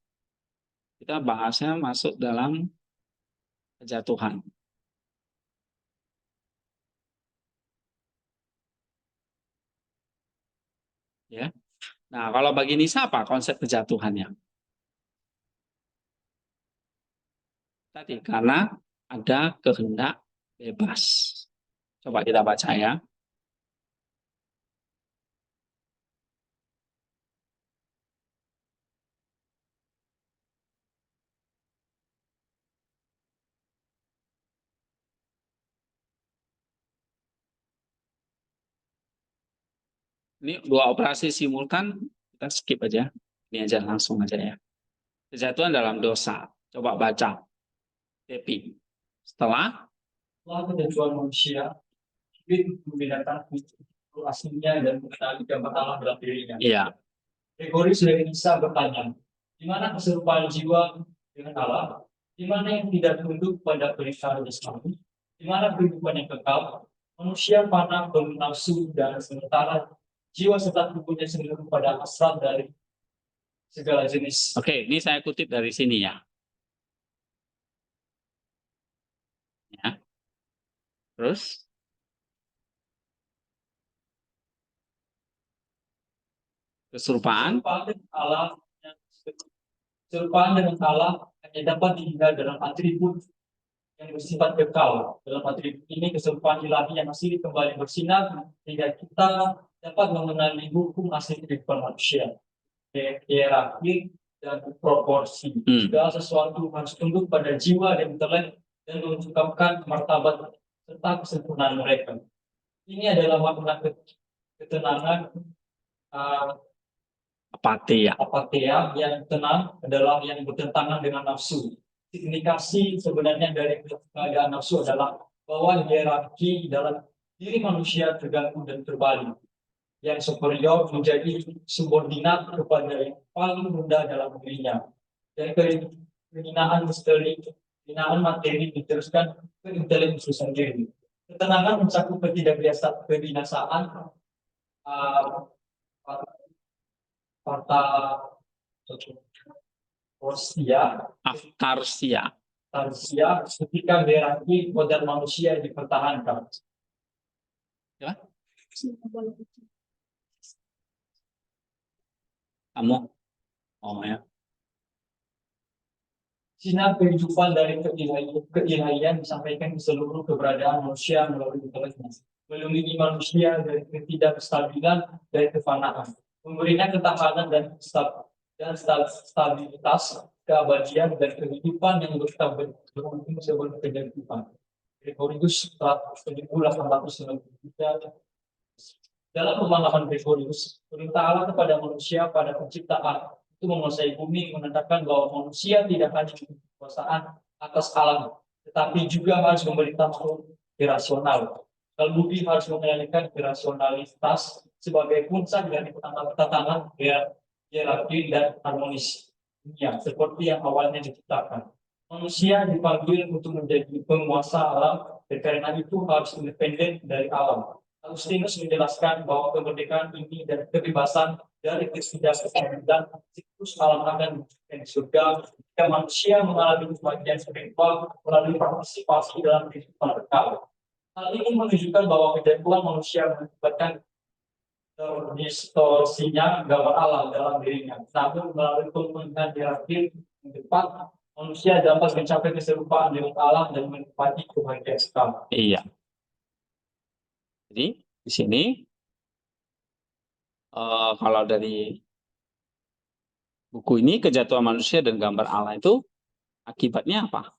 kita bahasnya masuk dalam kejatuhan. Ya. Nah, kalau bagi Nisa apa konsep kejatuhannya? Tadi karena ada kehendak bebas. Coba kita baca ya. Ini dua operasi simultan, kita skip aja. Ini aja langsung aja ya. Kejatuhan dalam dosa. Coba baca. Depi. Setelah kejatuhan manusia, itu membedakan aslinya dan mengenali gambar Allah dalam dirinya. iya, Gregoris dari Nisa bertanya, di mana keserupaan jiwa dengan Allah? Di mana yang tidak tunduk pada perintah jasmani? Di mana kehidupan yang kekal? Manusia panah bernafsu dan sementara jiwa serta tubuhnya sendiri pada hasrat dari segala jenis. Oke, ini saya kutip dari sini ya. Ya. Terus keserupaan Serupaan dengan Allah hanya dapat dihingga dalam atribut yang bersifat kekal. Dalam atribut ini keserupaan ilahi yang masih kembali bersinar sehingga kita dapat mengenali hukum asli kehidupan manusia, hierarki dan proporsi. Segala sesuatu harus tunduk pada jiwa dan intelek dan mengungkapkan martabat serta kesempurnaan mereka. Ini adalah makna ketenangan apatia. Apatia yang tenang adalah yang bertentangan dengan nafsu. Indikasi sebenarnya dari keadaan nafsu adalah bahwa hierarki dalam diri manusia terganggu dan terbalik. Yang superior menjadi subordinat kepada yang paling rendah dalam dirinya. Dan kehinaan misteri, kehinaan materi diteruskan ke intelijensi sendiri. Ketenangan mencakup kebinasaan, kata Aftarsia. Ketika hierarki modern manusia dipertahankan. Ya? Kamu? Oh ya. Sinar kehidupan dari keilahian disampaikan di seluruh keberadaan manusia melalui inteleknya. Melindungi manusia dari ketidakstabilan, dari kefanaan. Memberinya ketahanan dan stabilitas, keabadian dan kehidupan yang berlangsung sebelum kehidupan. Gregorius 1893. Dalam pemahaman Gregorius, perintah Allah kepada manusia pada penciptaan itu menguasai bumi, menandakan bahwa manusia tidak hanya memiliki kekuasaan atas alam, tetapi juga harus memerintah makhluk irasional. Kalau budi harus mengendalikan irasionalitas sebagai puncak dari tatanan hierarki dan harmonis dunia seperti yang awalnya diciptakan. Manusia dipanggil untuk menjadi penguasa alam, dan karena itu harus independen dari alam. Agustinus menjelaskan bahwa kemerdekaan ini dan kebebasan dari ketidakpastian dan siklus alam akan di surga jika manusia mengalami kebahagiaan spiritual melalui partisipasi dalam kehidupan berkala. Hal ini menunjukkan bahwa kejatuhan manusia mengakibatkan distorsinya gambar alam dalam dirinya. Namun melalui pembentukan hierarki yang tepat, manusia dapat mencapai keserupaan dengan alam dan menikmati kebahagiaan sekali. Iya. Jadi di sini kalau dari buku ini kejatuhan manusia dan gambar Allah itu akibatnya apa?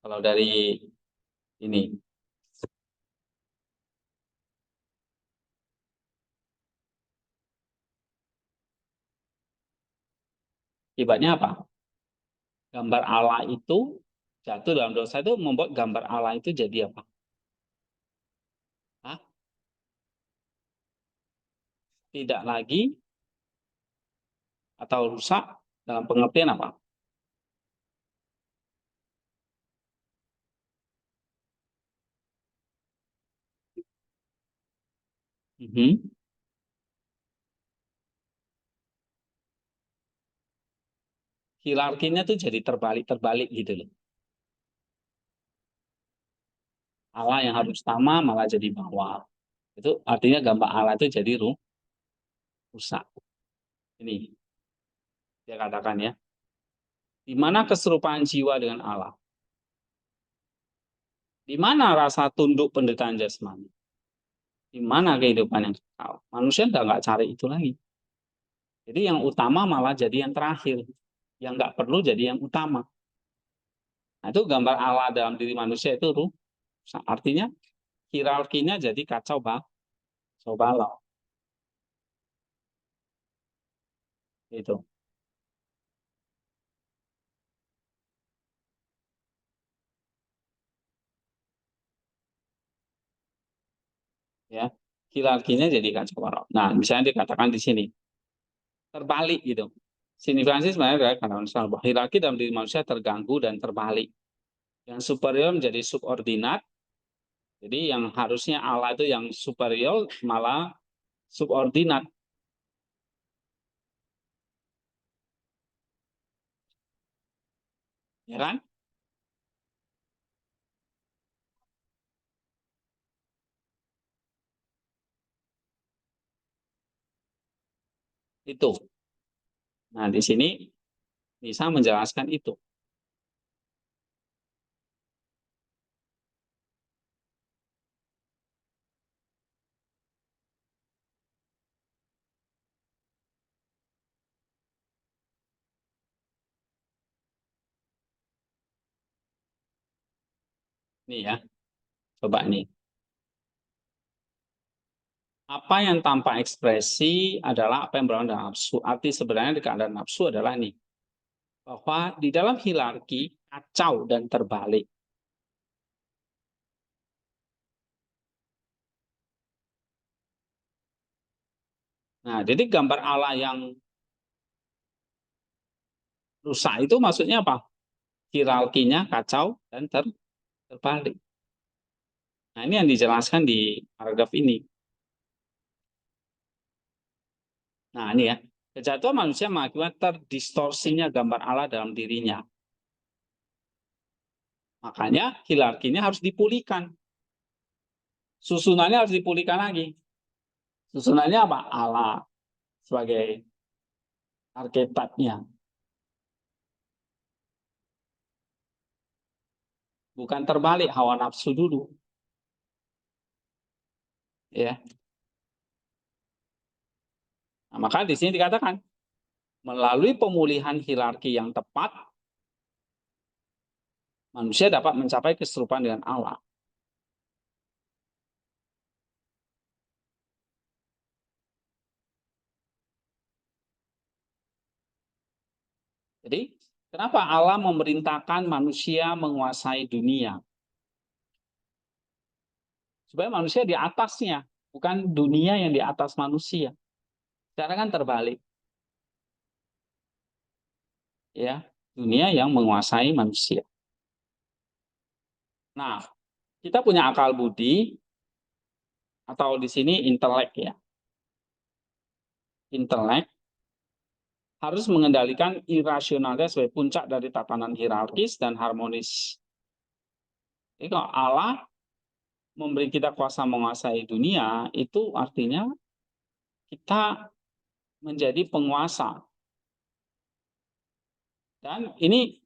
Kalau dari ini, akibatnya apa? Gambar Allah itu jatuh dalam dosa itu membuat gambar Allah itu jadi apa? Hah? Tidak lagi atau rusak dalam pengertian apa? Hierarkinya tuh jadi terbalik-terbalik gitu loh. Allah yang harus utama malah jadi bawah. Itu artinya gambar Allah itu jadi rusak. Ini dia katakan ya. Di mana keserupaan jiwa dengan Allah? Di mana rasa tunduk penderitaan jasmani? Di mana kehidupan yang kekal? Manusia nggak cari itu lagi. Jadi yang utama malah jadi yang terakhir. Yang nggak perlu jadi yang utama. Nah, itu gambar Allah dalam diri manusia itu rusak. Artinya hierarkinya jadi kacau balau. Itu. Ya, hierarkinya jadi kacau balau. Nah, misalnya dikatakan di sini terbalik gitu. Signifikansi sebenarnya adalah karena bahwa hierarki dalam diri manusia terganggu dan terbalik. Yang superior menjadi subordinat. Jadi yang harusnya Allah itu yang superior malah subordinat. Ya kan? Itu. Nah, di sini bisa menjelaskan itu. Nih ya, coba nih. Apa yang tanpa ekspresi adalah apa yang berawal dari nafsu. Arti sebenarnya di keadaan nafsu adalah nih. Bahwa di dalam hierarki kacau dan terbalik. Nah, jadi gambar Allah yang rusak itu maksudnya apa? Hierarkinya kacau dan terbalik. Nah, ini yang dijelaskan di paragraf ini. Nah, ini ya. Kejatuhan manusia mengakibatkan terdistorsinya gambar Allah dalam dirinya. Makanya hierarkinya harus dipulihkan. Susunannya harus dipulihkan lagi. Susunannya apa? Allah sebagai arketipnya. Bukan terbalik hawa nafsu dulu. Ya. Nah, maka di sini dikatakan melalui pemulihan hierarki yang tepat manusia dapat mencapai keserupaan dengan Allah. Jadi, kenapa Allah memerintahkan manusia menguasai dunia? supaya manusia di atasnya, bukan dunia yang di atas manusia. Sekarang kan terbalik. Ya, dunia yang menguasai manusia. Nah, kita punya akal budi atau di sini intelek ya. Intelek harus mengendalikan irasionalitas sebagai puncak dari tatanan hierarkis dan harmonis. Jadi kalau Allah memberi kita kuasa menguasai dunia, itu artinya kita menjadi penguasa. Dan ini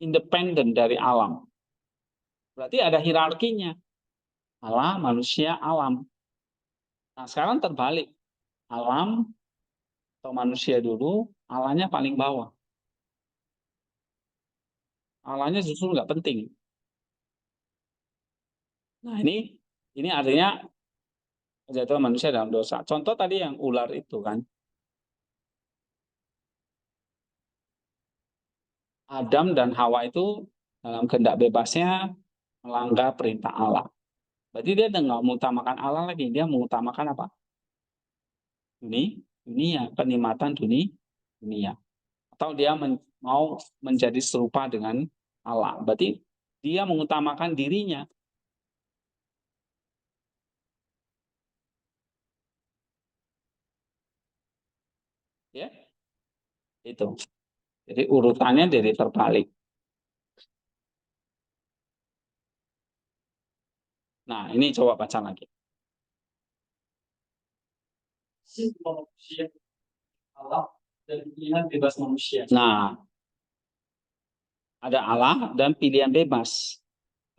independen dari alam. Berarti ada hierarkinya. Allah, manusia, alam. Nah, sekarang terbalik. Alam atau manusia dulu, Allahnya paling bawah. Allahnya justru nggak penting. Nah, ini artinya jatuh manusia dalam dosa. Contoh tadi yang ular itu kan. Adam dan Hawa itu dalam kehendak bebasnya melanggar perintah Allah. Berarti dia nggak mengutamakan Allah lagi, dia mengutamakan apa? Dunia, kenikmatan dunia. Atau dia mau menjadi serupa dengan Allah. Berarti dia mengutamakan dirinya. Ya, itu. Jadi urutannya dari terbalik. Nah, ini coba baca lagi. Manusia, Allah, dan pilihan bebas manusia. Nah, ada Allah dan pilihan bebas.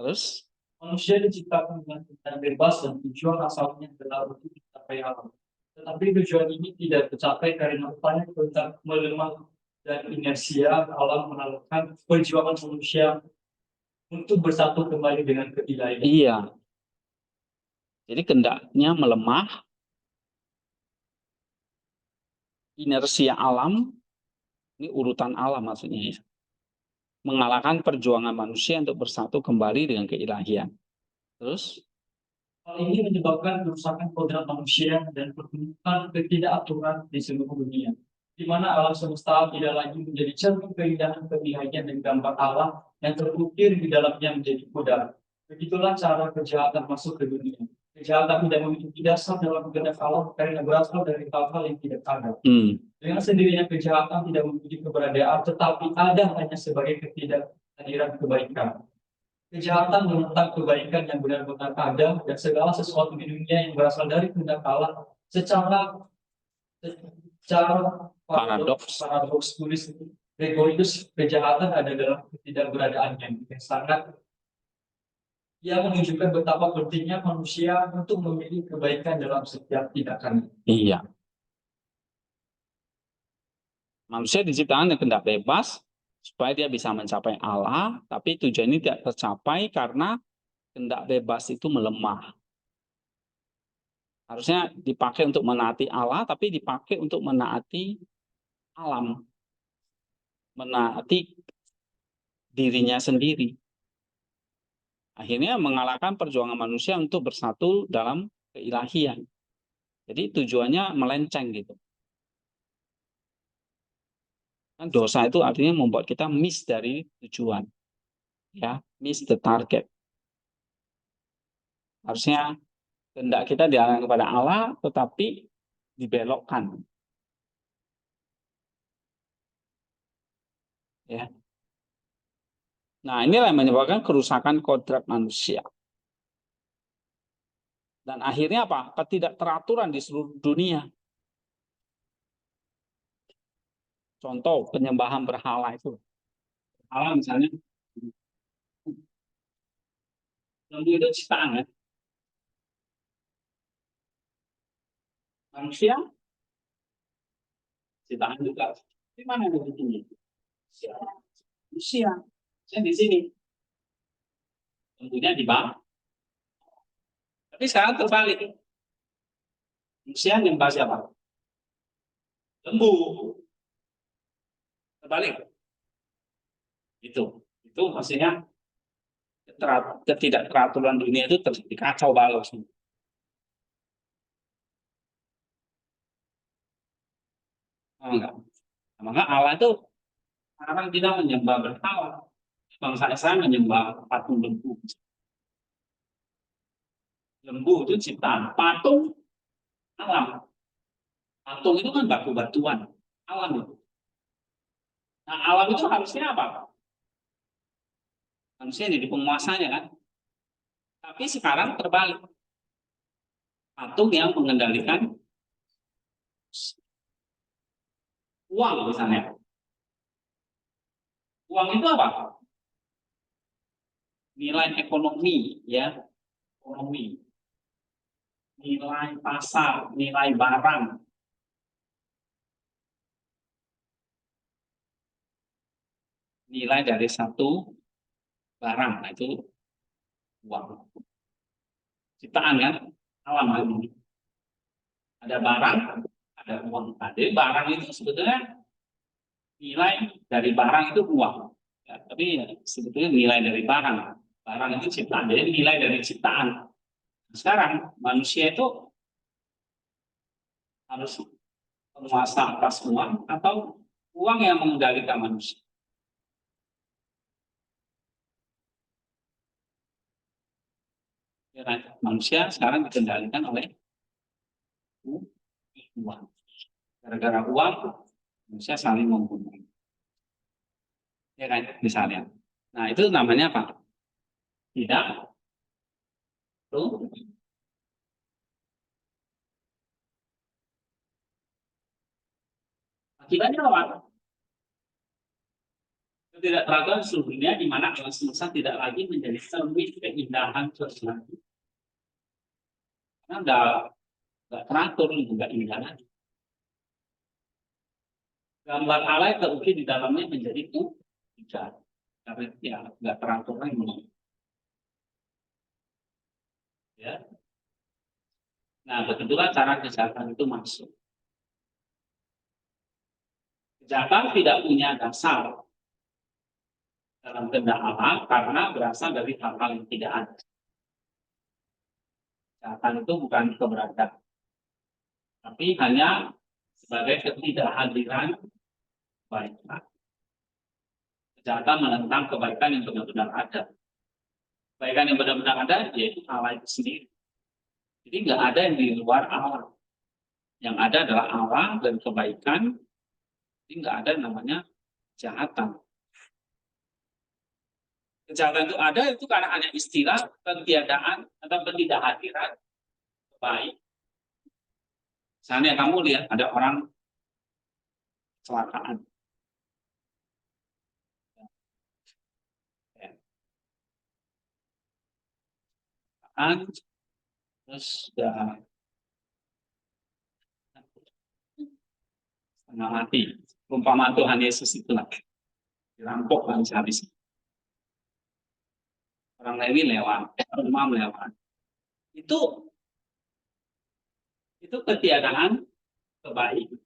Terus Manusia diciptakan dengan pilihan bebas dan tujuan asalnya adalah untuk mencapai alam. Tetapi tujuan ini tidak tercapai karena upaya tentang melemah dan inersia alam menaklukkan perjuangan manusia untuk bersatu kembali dengan keilahian. iya. Jadi kehendaknya melemah, inersia alam, ini urutan alam maksudnya ya. Mengalahkan perjuangan manusia untuk bersatu kembali dengan keilahian. Terus Hal ini menyebabkan kerusakan kodrat manusia dan pertumbuhan ketidakaturan di seluruh dunia, di mana alam semesta tidak lagi menjadi cermin keindahan keilahian dan gambar Allah yang terukir di dalamnya menjadi kodrat. Begitulah cara kejahatan masuk ke dunia. Kejahatan tidak memiliki dasar dalam kehendak Allah karena berasal dari hal-hal yang tidak ada. Dengan sendirinya kejahatan tidak memiliki keberadaan, tetapi ada hanya sebagai ketidakhadiran kebaikan. Kejahatan menentang kebaikan yang benar-benar ada dan segala sesuatu di dunia yang berasal dari kehendak Allah secara paradoks tulis Gregorius, kejahatan ada dalam ketidakberadaannya yang sangat yang menunjukkan betapa pentingnya manusia untuk memilih kebaikan dalam setiap tindakan. Iya. Manusia diciptakan dengan kehendak bebas supaya dia bisa mencapai Allah, tapi tujuan ini tidak tercapai karena kehendak bebas itu melemah. Harusnya dipakai untuk menaati Allah, tapi dipakai untuk menaati alam, menaati dirinya sendiri. Akhirnya mengalahkan perjuangan manusia untuk bersatu dalam keilahian. Jadi tujuannya melenceng gitu. Kan dosa itu artinya membuat kita miss dari tujuan. Ya, miss the target. Harusnya kehendak kita diarahkan kepada Allah, tetapi dibelokkan. Ya. Nah, inilah yang menyebabkan kerusakan kodrat manusia. Dan akhirnya apa? Ketidakteraturan di seluruh dunia. Contoh penyembahan berhala itu. Berhala misalnya, lembu itu ciptaan ya. Manusia ciptaan juga. Di mana ada di sini? Manusia. Saya di sini. Lembunya di bawah. Tapi sekarang terbalik. Manusia nyembah siapa? Lembu. Terbalik. Itu maksudnya ketidakteraturan dunia itu terjadi kacau balau semua. Oh, enggak. Maka Allah itu sekarang kita menyembah berhala. Bangsa Israel menyembah patung lembu. Lembu itu ciptaan, patung alam. Patung itu kan batu-batuan, alam itu. Nah, alam itu harusnya apa? Manusia jadi penguasanya kan. Tapi sekarang terbalik. Patung yang mengendalikan uang misalnya. Uang itu apa? Nilai ekonomi, ya, ekonomi, nilai pasar, nilai barang. Nilai dari satu barang, nah itu uang. Ciptaan kan, alam ini. Ada barang, ada uang. Nah, jadi barang itu sebetulnya nilai dari barang itu uang. Ya, tapi ya, sebetulnya nilai dari barang itu ciptaan. Jadi nilai dari ciptaan. Sekarang manusia itu harus penguasa atas uang atau uang yang mengendalikan manusia. Ya, manusia sekarang dikendalikan oleh uang. Gara-gara uang, manusia saling membunuh. Ya kan, misalnya. Nah, itu namanya apa? Tidak. Tuh. Akibatnya apa? Ketidakteraturan seluruh dunia di mana alam semesta tidak lagi menjadi cermin keindahan Tuhan. Karena nggak teratur, nggak indah lagi. Gambar Allah yang terukir di dalamnya menjadi tidak. Karena ya nggak teratur lagi. Ya. Nah, begitulah cara kejahatan itu masuk. Kejahatan tidak punya dasar dalam kehendak Allah karena berasal dari hal-hal yang tidak ada. Kejahatan itu bukan keberadaan, tapi hanya sebagai ketidakhadiran kebaikan. Kejahatan menentang kebaikan yang benar-benar ada. Kebaikan yang benar-benar ada yaitu Allah itu sendiri. Jadi nggak ada yang di luar Allah. Yang ada adalah Allah dan kebaikan. Jadi nggak ada namanya kejahatan. Kejahatan itu ada itu karena hanya istilah ketiadaan atau ketidakhadiran baik. Misalnya kamu lihat ada orang kecelakaan. Terus sudah setengah mati. Umpama Tuhan Yesus itulah dirampok habis. Orang lain lewat, rumah lewat. Itu ketiadaan kebaikan.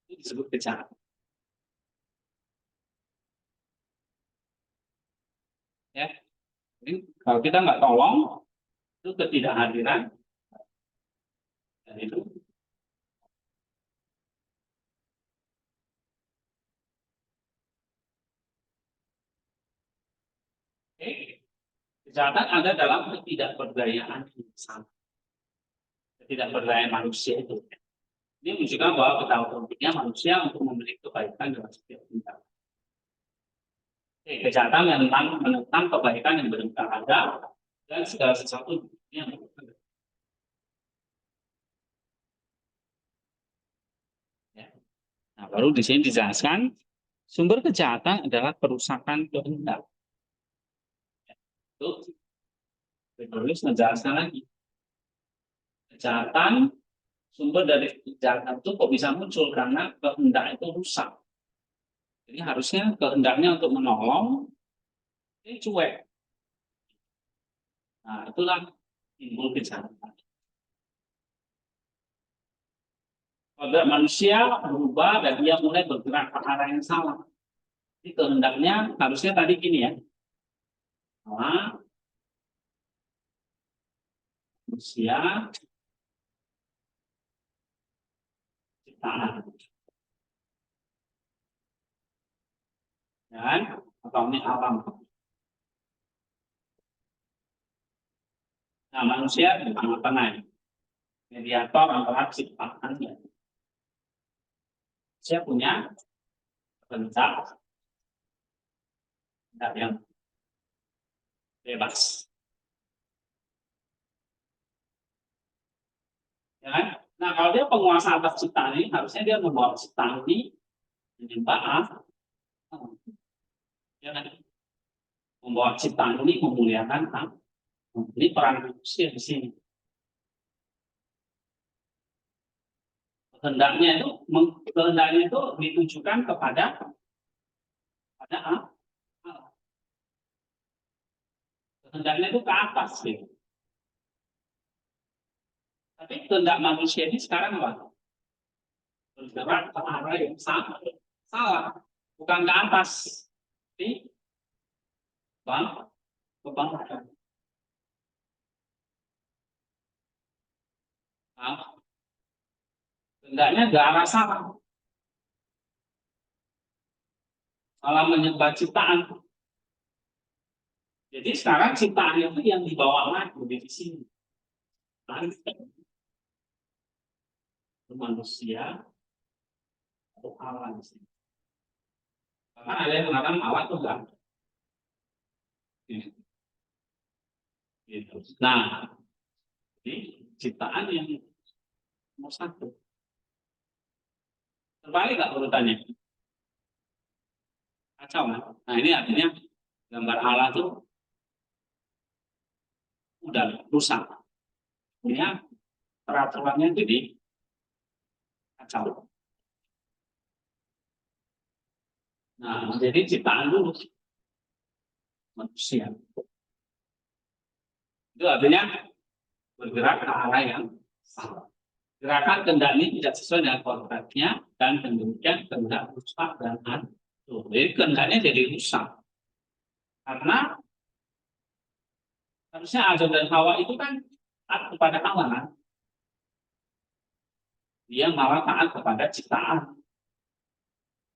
Itu disebut kejahatan. Ya, jadi kalau kita nggak tolong, itu ketidakhadiran dan itu kejahatan ada dalam ketidakberdayaan insan, ketidakberdayaan manusia itu. Ini menunjukkan bahwa betapa pentingnya manusia untuk memiliki kebaikan dalam setiap tindakan. Kejahatan menentang kebaikan yang benar-benar ada dan segala sesuatu yang benar. Ya. Nah, baru di sini dijelaskan sumber kejahatan adalah kerusakan kehendak. Itu penulis menjelaskan lagi. Kejahatan, sumber dari kejahatan itu kok bisa muncul karena kehendak itu rusak. Jadi harusnya kehendaknya untuk menolong ini cuek. Nah, itulah timbul kejahatan. Pada manusia berubah dan dia mulai bergerak ke arah yang salah. Jadi kehendaknya harusnya tadi gini ya. Allah, manusia, ciptaan. Dan atau ini alam. Nah, manusia di tengah-tengah, mediator antara ciptaan. Saya punya kehendak yang bebas. Ya kan? Nah, kalau dia penguasa atas ciptaan ini, harusnya dia membawa ciptaan ini menyembah Allah. Ya kan? Membawa ciptaan ini memuliakan Allah. Ini peran manusia di sini. Kehendaknya itu ditujukan kepada Allah. Kehendaknya itu ke atas gitu. Tapi kehendak manusia ini sekarang apa? Bergerak ke arah yang salah, bukan ke atas, tapi ke bawah. Nah, kehendaknya ke arah salah, malah menyembah ciptaan. Jadi sekarang ciptaan itu yang dibawa lagi di sini. Manusia atau Allah di sini. Bahkan ada yang mengatakan Allah itu enggak. Gitu. Nah, jadi ciptaan yang nomor satu. Terbalik nggak urutannya? Kacau kan? Nah, ini artinya gambar Allah itu udah rusak. Ini peraturannya jadi kacau. Nah, jadi ciptaan dulu manusia. Itu artinya bergerak ke arah yang salah. Gerakan kehendak ini tidak sesuai dengan kodratnya dan demikian kehendak rusak dan hancur. Jadi kehendaknya jadi rusak. Karena harusnya Adam dan Hawa itu kan taat kepada Allah kan. Dia malah taat kepada ciptaan.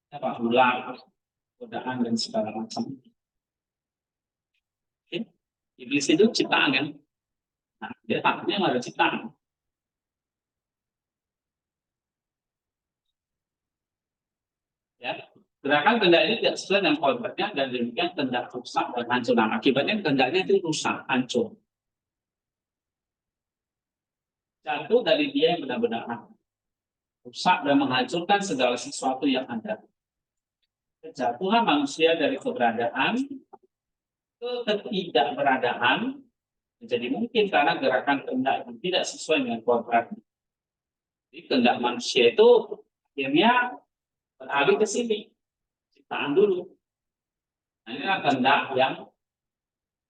Apa ular, godaan dan segala macam. Iblis itu ciptaan kan. Nah, dia takutnya nggak ada ciptaan. Ya, gerakan kehendak ini tidak sesuai dengan kodratnya dan demikian kehendak rusak dan hancur. Nah, akibatnya kehendaknya itu rusak, hancur. Jatuh dari dia yang benar-benar rusak dan menghancurkan segala sesuatu yang ada. Kejatuhan manusia dari keberadaan ke ketidakberadaan menjadi mungkin karena gerakan kehendak yang tidak sesuai dengan kodrat. Jadi kehendak manusia itu akhirnya beralih ke sini, ciptaan dulu. Nah, inilah kehendak yang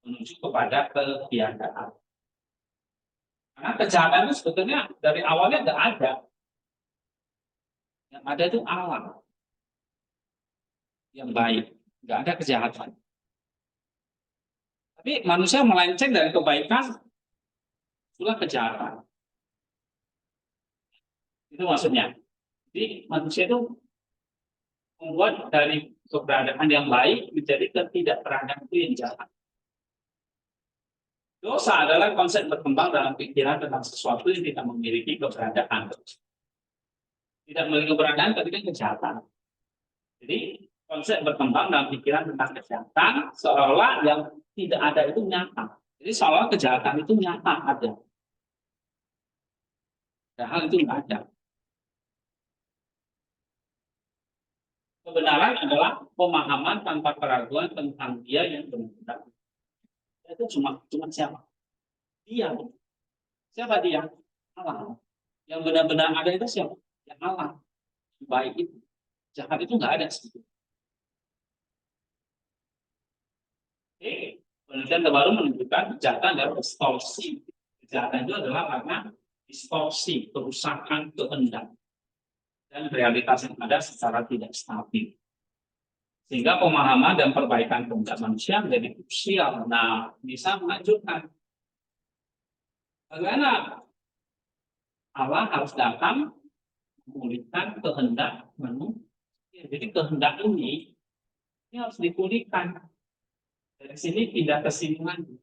menuju kepada ketiadaan. Karena kejahatan itu sebetulnya dari awalnya nggak ada. Yang ada itu Allah yang baik, nggak ada kejahatan. Tapi manusia melenceng dari kebaikan, itulah kejahatan. Itu maksudnya. Jadi manusia itu membuat dari keberadaan yang baik menjadi ketidakberadaan itu yang jahat. Dosa adalah konsep berkembang dalam pikiran tentang sesuatu yang tidak memiliki keberadaan. Tidak memiliki keberadaan tapi kan kejahatan. Jadi konsep berkembang dalam pikiran tentang kejahatan seolah yang tidak ada itu nyata. Jadi seolah kejahatan itu nyata ada. Padahal itu tidak ada. Kebenaran adalah pemahaman tanpa keraguan tentang dia yang benar-benar. Itu cuma siapa? Dia. Siapa dia? Allah. Yang benar-benar ada itu siapa? Yang Allah. Baik itu. Jahat itu nggak ada. Oke. Penelitian terbaru menunjukkan kejahatan adalah distorsi. Kejahatan itu adalah karena distorsi, kerusakan kehendak dan realitas yang ada secara tidak stabil. Sehingga pemahaman dan perbaikan kehendak manusia menjadi krusial. Nah, bisa melanjutkan. Bagaimana Allah harus datang memulihkan kehendak manusia. Jadi kehendak ini harus dipulihkan. Dari sini pindah ke sini lagi.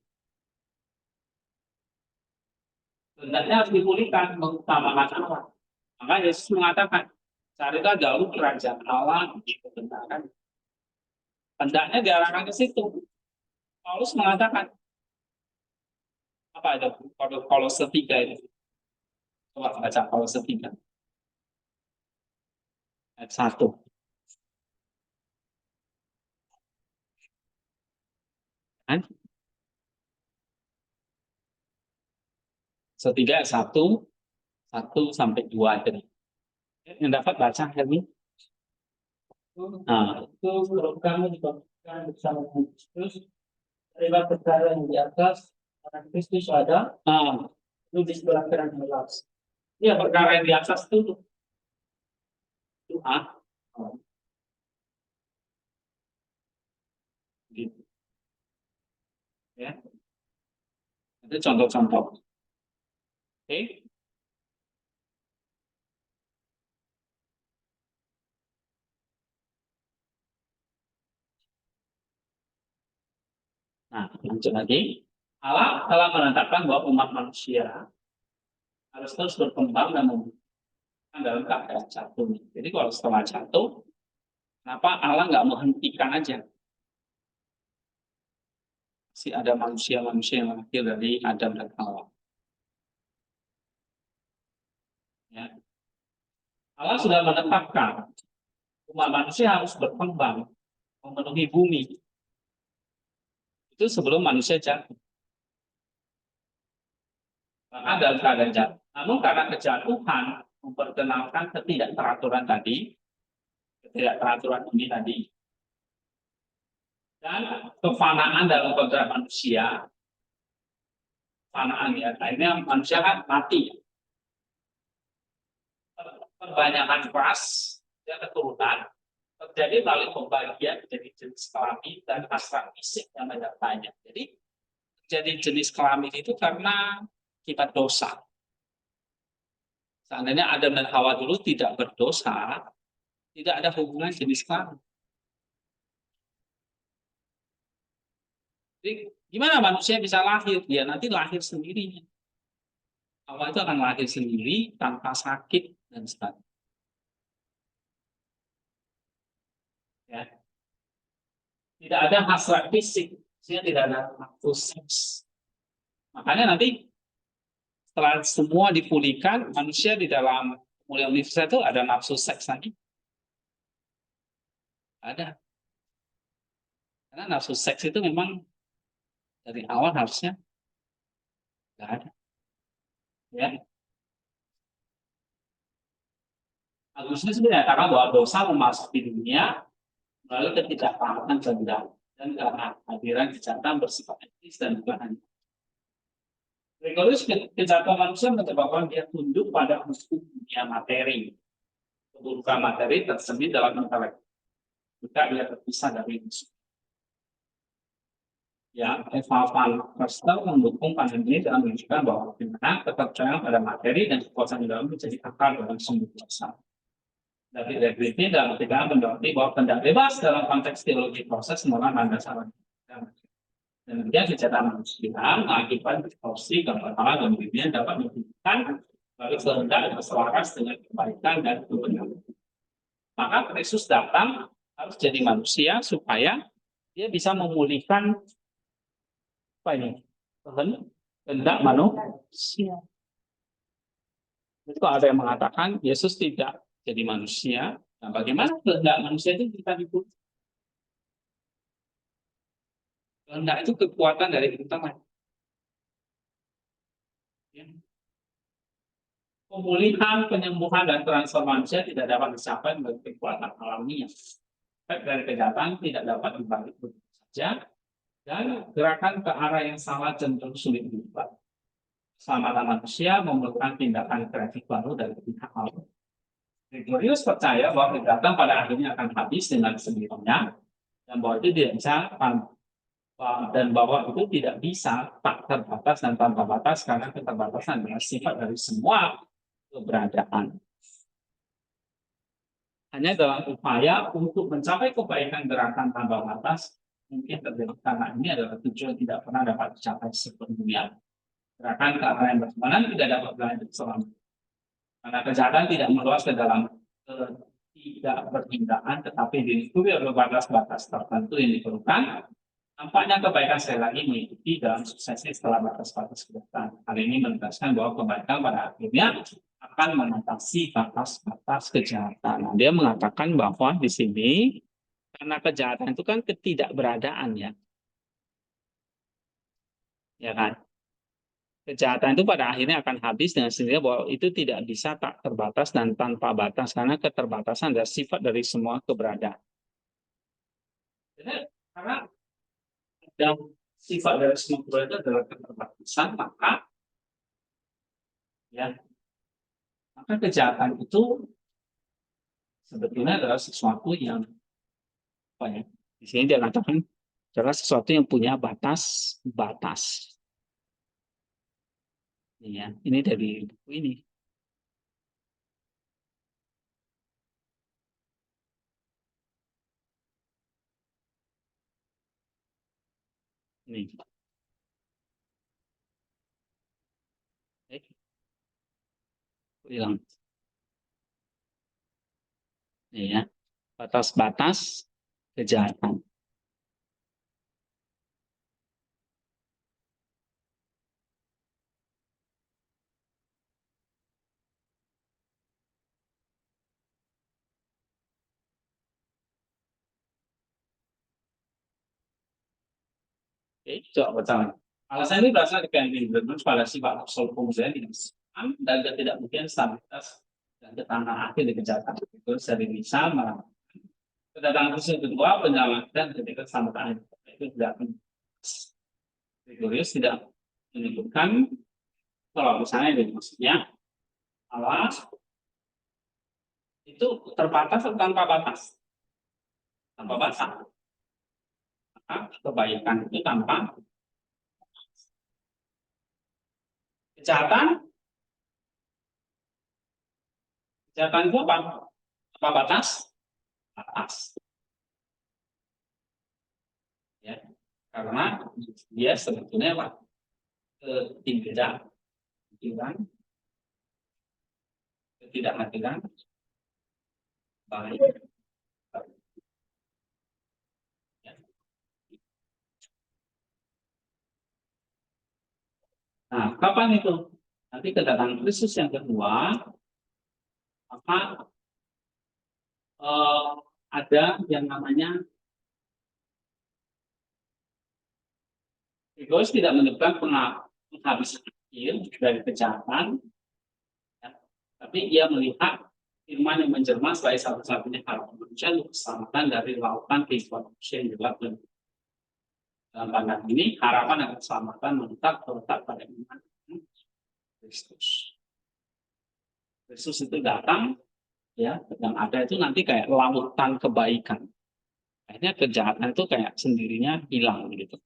Kehendaknya harus dipulihkan, mengutamakan Allah. Maka Yesus mengatakan, carilah dahulu kerajaan Allah, dikendalikan. Hendaknya diarahkan ke situ. Paulus mengatakan, apa itu? Paulus 3 itu. Coba baca Paulus 3. Ayat 1. Kan? Setiga 1 sampai 2 tadi. Yang dapat baca Helmi? Nah, Itu kalau kamu dibangkitkan bersama Kristus, terima perkara yang di atas, karena Kristus ada, itu di sebelah kanan Allah. ya perkara yang di atas itu doa. Gitu. Ya. Itu contoh-contoh. Oke. Nah, lanjut lagi. Allah telah menetapkan bahwa umat manusia harus terus berkembang dan membutuhkan dalam keadaan jatuh. Jadi kalau setelah jatuh, kenapa Allah nggak menghentikan aja? Masih ada manusia-manusia yang lahir dari Adam dan Hawa. Ya. Allah sudah menetapkan umat manusia harus berkembang, memenuhi bumi. Itu sebelum manusia jatuh. Maka dalam keadaan jatuh. Namun karena kejatuhan memperkenalkan ketidakteraturan tadi, ketidakteraturan ini tadi, dan kefanaan dalam kodrat manusia, kefanaan ya, akhirnya manusia kan mati. Perbanyakan ras, ya keturunan, terjadi melalui pembagian jadi jenis kelamin dan hasrat fisik yang banyak. Jadi jadi jenis kelamin itu karena kita dosa. Seandainya Adam dan Hawa dulu tidak berdosa, tidak ada hubungan jenis kelamin. Jadi gimana manusia bisa lahir? Dia nanti lahir sendirinya. Hawa itu akan lahir sendiri tanpa sakit dan sebagainya. Ya. Tidak ada hasrat fisik, tidak ada nafsu seks. Makanya nanti setelah semua dipulihkan, manusia di dalam mulai universal itu ada nafsu seks lagi. Ada. Karena nafsu seks itu memang dari awal harusnya nggak ada. Ya. Agustinus menyatakan bahwa dosa memasuki dunia melalui ketidaktaatan dan karena hadiran kejahatan bersifat etis dan bukan hanya. Gregorius, kejahatan manusia menyebabkan dia tunduk pada hukum dunia materi. Keburukan materi tersembunyi dalam intelek. Jika dia terpisah dari musuh. Ya, Eva van Koster mendukung pandangan ini dengan menunjukkan bahwa bagaimana kepercayaan pada materi dan kekuasaan dalam menjadi akal dalam sumber dosa. Dari Griffin dalam ketika mendoroti bahwa kehendak bebas dalam konteks teologi proses merupakan landasan. Dan kemudian kejahatan manusia mengakibatkan distorsi gambaran dan dirinya dapat menunjukkan lalu kehendak dan selaras dengan kebaikan dan kebenaran. Maka Kristus datang harus jadi manusia supaya dia bisa memulihkan apa ini? Kehendak manusia. Itu ada yang mengatakan Yesus tidak jadi manusia. Nah, bagaimana kehendak manusia itu kita dipulihkan? Kehendak itu kekuatan dari Tuhan. Ya. Pemulihan, penyembuhan, dan transformasi manusia tidak dapat dicapai melalui kekuatan alamiah. Dari kejahatan tidak dapat dibalik begitu saja, dan gerakan ke arah yang salah cenderung sulit diubah. Keselamatan manusia memerlukan tindakan kreatif baru dari pihak Allah. Gregorius percaya bahwa kejahatan pada akhirnya akan habis dengan sendirinya dan bahwa itu tidak bisa dan bahwa itu tidak bisa tak terbatas dan tanpa batas karena keterbatasan adalah sifat dari semua keberadaan. Hanya dalam upaya untuk mencapai kebaikan gerakan tanpa batas mungkin terjadi karena ini adalah tujuan tidak pernah dapat dicapai sepenuhnya. Gerakan ke arah yang berseberangan tidak dapat berlanjut selama karena kejahatan tidak meluas ke dalam tidak berhindaraan tetapi dilingkupi oleh batas-batas tertentu yang diperlukan. Nampaknya kebaikan sekali lagi mengikuti dalam suksesi setelah batas-batas kejahatan. Hal ini menegaskan bahwa kebaikan pada akhirnya akan mengatasi batas-batas kejahatan. Nah, dia mengatakan bahwa di sini karena kejahatan itu kan ketidakberadaan ya kan? Kejahatan itu pada akhirnya akan habis dengan sendirinya bahwa itu tidak bisa tak terbatas dan tanpa batas karena keterbatasan adalah sifat dari semua keberadaan. Jadi, karena dan sifat dari semua keberadaan adalah keterbatasan, ya maka kejahatan itu sebetulnya adalah sesuatu yang apa ya? Di sini dia katakan adalah sesuatu yang punya batas-batas. Ya, ini dari buku ini. Ini. Hilang. Ya, batas-batas kejahatan. Oke, coba baca. Alasan ini berasal dari Kevin Berman pada sifat absolut kemudian dan ketidakmungkinan stabilitas dan ketangan akhir di kejahatan. Itu sering bisa melakukan kedatangan khusus kedua penyelamatan ketika keselamatan itu tidak rigorous, tidak menyebutkan kalau misalnya ini maksudnya alas itu terbatas atau tanpa batas maka kebaikan itu tanpa kejahatan itu apa batas ya karena dia sebetulnya apa ketidakhadiran baik. Nah, kapan itu? Nanti kedatangan Kristus yang kedua, maka ada yang namanya egois tidak menyebabkan penghabisan akhir dari kejahatan, ya. Tapi ia melihat firman yang menjelma sebagai satu-satunya harapan manusia untuk keselamatan dari lautan kehidupan manusia yang gelap dan dalam pandangan ini harapan akan keselamatan menetap terletak pada iman Kristus. Kristus itu datang, ya, yang ada itu nanti kayak lautan kebaikan. Akhirnya kejahatan itu kayak sendirinya hilang gitu.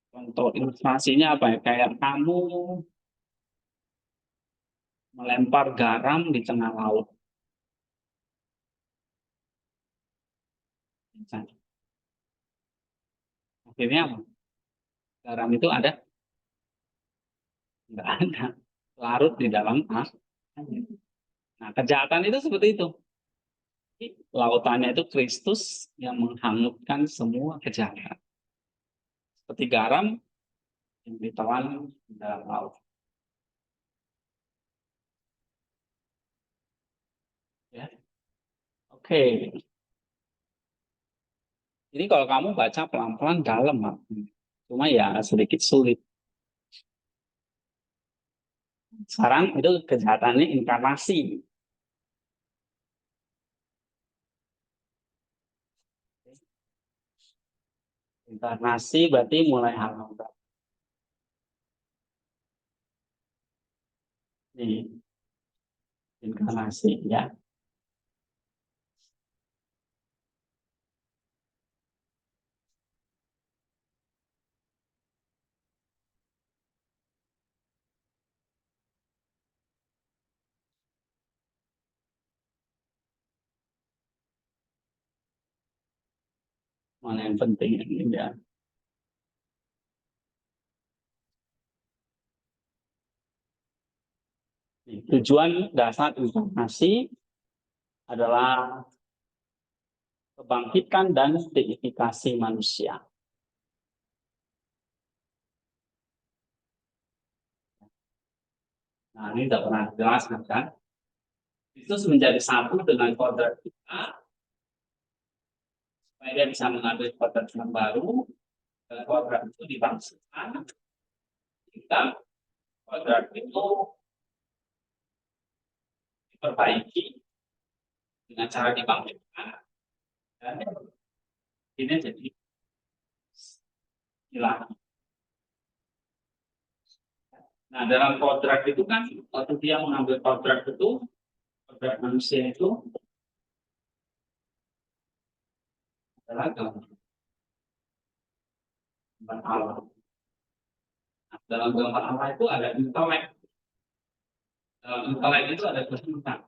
Contoh ilustrasinya apa ya? Kayak kamu melempar garam di tengah laut. Misalnya. Akhirnya apa? Garam itu ada? Enggak ada. Larut di dalam air. Nah, kejahatan itu seperti itu. Lautannya itu Kristus yang menghangutkan semua kejahatan. Seperti garam yang ditelan di dalam laut. Ya. Oke. Jadi kalau kamu baca pelan-pelan dalam, cuma ya sedikit sulit. Sekarang itu kejahatannya inkarnasi. Inkarnasi berarti mulai halaman berapa? Nih, inkarnasi ya. Mana yang penting ini ya. Tujuan dasar inkarnasi adalah kebangkitan dan deifikasi manusia. Nah, ini sudah pernah dijelaskan kan? Kristus menjadi satu dengan kodrat kita, supaya dia bisa mengambil kodrat yang baru, dan kodrat itu dibangkitkan. Kita kodrat itu diperbaiki dengan cara dibangkitkan, dan ini jadi hilang. Nah, dalam kodrat itu kan, waktu dia mengambil kodrat itu, kodrat manusia itu adalah gambar Allah. Nah, dalam gambar Allah itu ada intelek. Dalam intelek itu ada kehendak.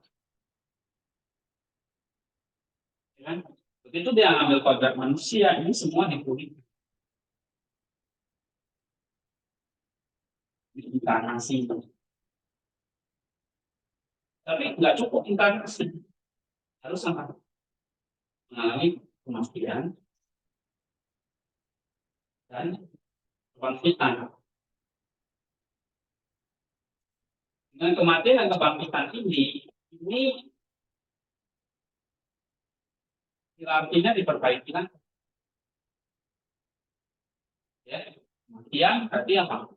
Ya kan? Begitu dia ambil kodrat manusia, ini semua dipulihkan. Inkarnasi. Tapi nggak cukup inkarnasi. Harus sama mengalami kematian dan kebangkitan. Dengan kematian dan kebangkitan ini hierarkinya diperbaiki kan? Ya, kematian tadi apa?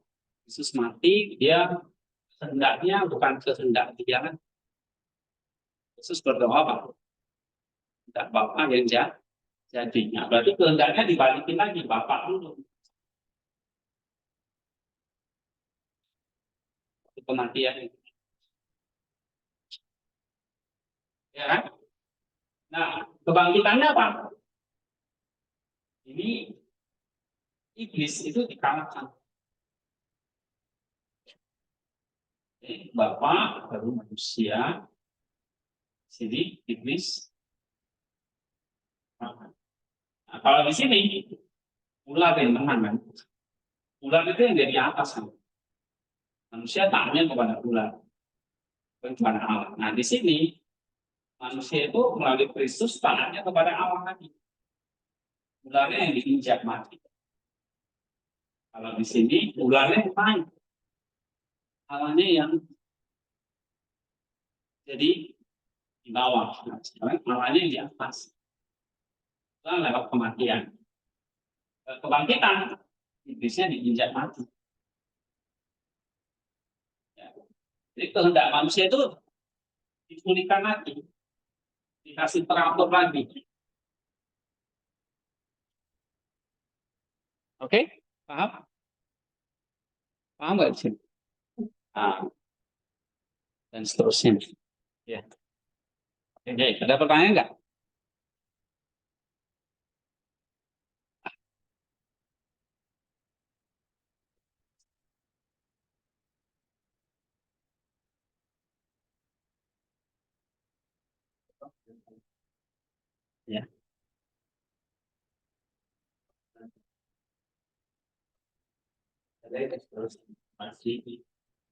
Yesus mati, dia kehendaknya bukan kehendak dia kan? Yesus berdoa apa? Tidak Bapa yang jadinya. Berarti kehendaknya dibalikin lagi, Bapak dulu. Kematian. Ya kan? Nah, kebangkitannya apa? Ini iblis itu dikalahkan. Bapak baru manusia, sini iblis. Nah, kalau di sini ular yang menang kan? Ular itu yang dari atas kan? Manusia taatnya kepada ular, kepada Allah. Nah di sini manusia itu melalui Kristus taatnya kepada Allah lagi. Ularnya yang diinjak mati. Kalau di sini ularnya yang naik, Allahnya yang jadi di bawah. Nah, Allahnya yang di atas. Itu lewat kematian. Kebangkitan, iblisnya diinjak mati. Ya. Jadi kehendak manusia itu dipulihkan lagi, dikasih teratur lagi. Oke, paham? Paham nggak sih? Nah, dan seterusnya. Ya. Oke, ada pertanyaan nggak? Ya. Terus masih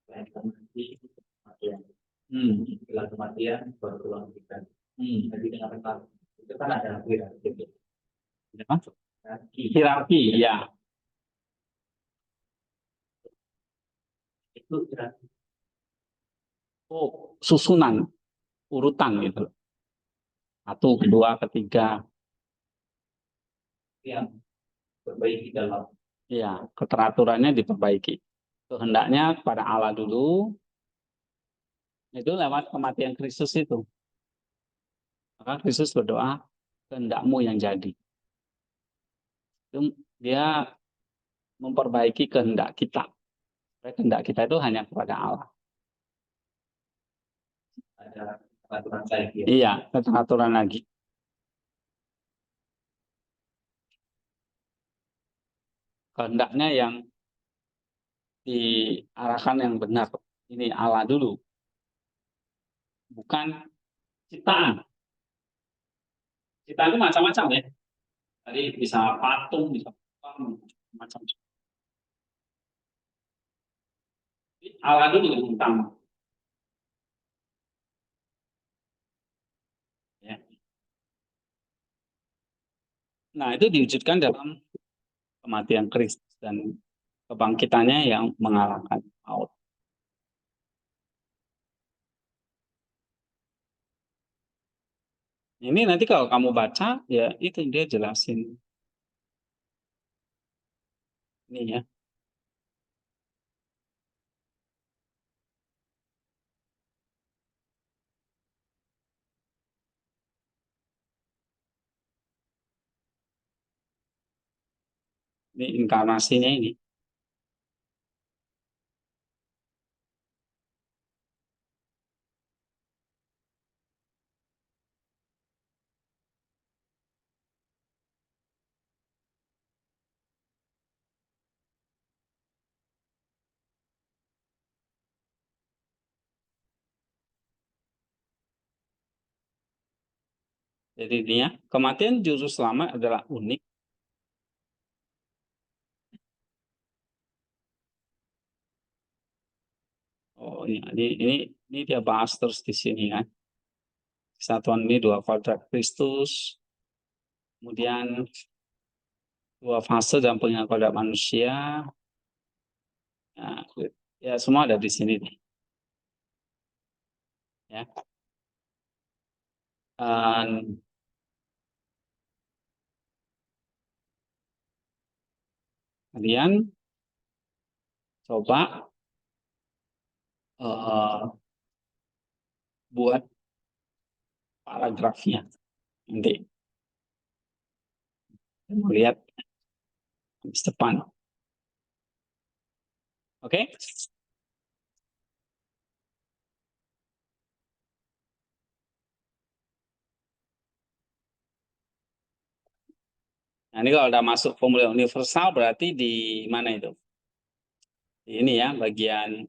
kematian. Setelah kematian baru kebangkitan. Jadi kenapa itu kan ada hierarki. Hierarki, ya. Itu hierarki. Oh, susunan, urutan gitu. Satu, kedua, ketiga. Yang perbaiki dalam. Ya, keteraturannya diperbaiki. Kehendaknya kepada Allah dulu. Itu lewat kematian Kristus itu. Maka Kristus berdoa, kehendakmu yang jadi. Itu dia memperbaiki kehendak kita. Kehendak kita itu hanya kepada Allah. Ada keteraturan lagi. Iya, keteraturan lagi. Kehendaknya yang diarahkan yang benar. Ini Allah dulu. Bukan ciptaan. Ciptaan itu macam-macam ya. Tadi bisa patung, bisa macam. Allah dulu yang utama. Ya. Nah, itu diwujudkan dalam kematian Kristus dan kebangkitannya yang mengalahkan maut. Ini nanti kalau kamu baca, ya itu dia jelasin. Ini ya. Ini inkarnasinya ini. Jadi dia kematian juru selamat adalah unik. Oh ini dia bahas terus di sini kan. Kesatuan ini dua kodrat Kristus, kemudian dua fase dalam pengingat kodrat manusia. Nah, ya semua ada di sini nih. Ya. Dan kalian coba buat paragrafnya nanti lihat habis depan. Oke? Nah, ini kalau udah masuk formula universal berarti di mana itu? Ini ya bagian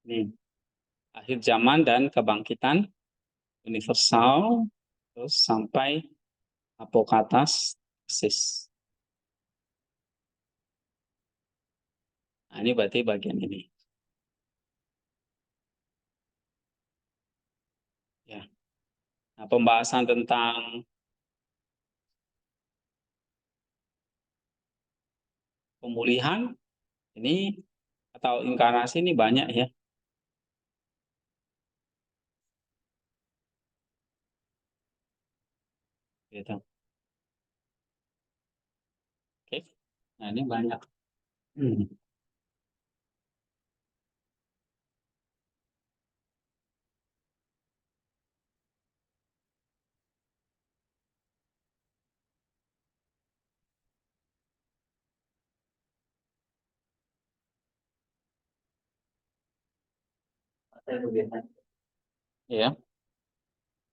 ini akhir zaman dan kebangkitan universal terus sampai apokatas sis. Nah, ini berarti bagian ini. Ya. Nah, pembahasan tentang pemulihan ini atau inkarnasi ini banyak ya. Gitu. Oke. Nah, ini banyak. Saya berbiasa. Ya.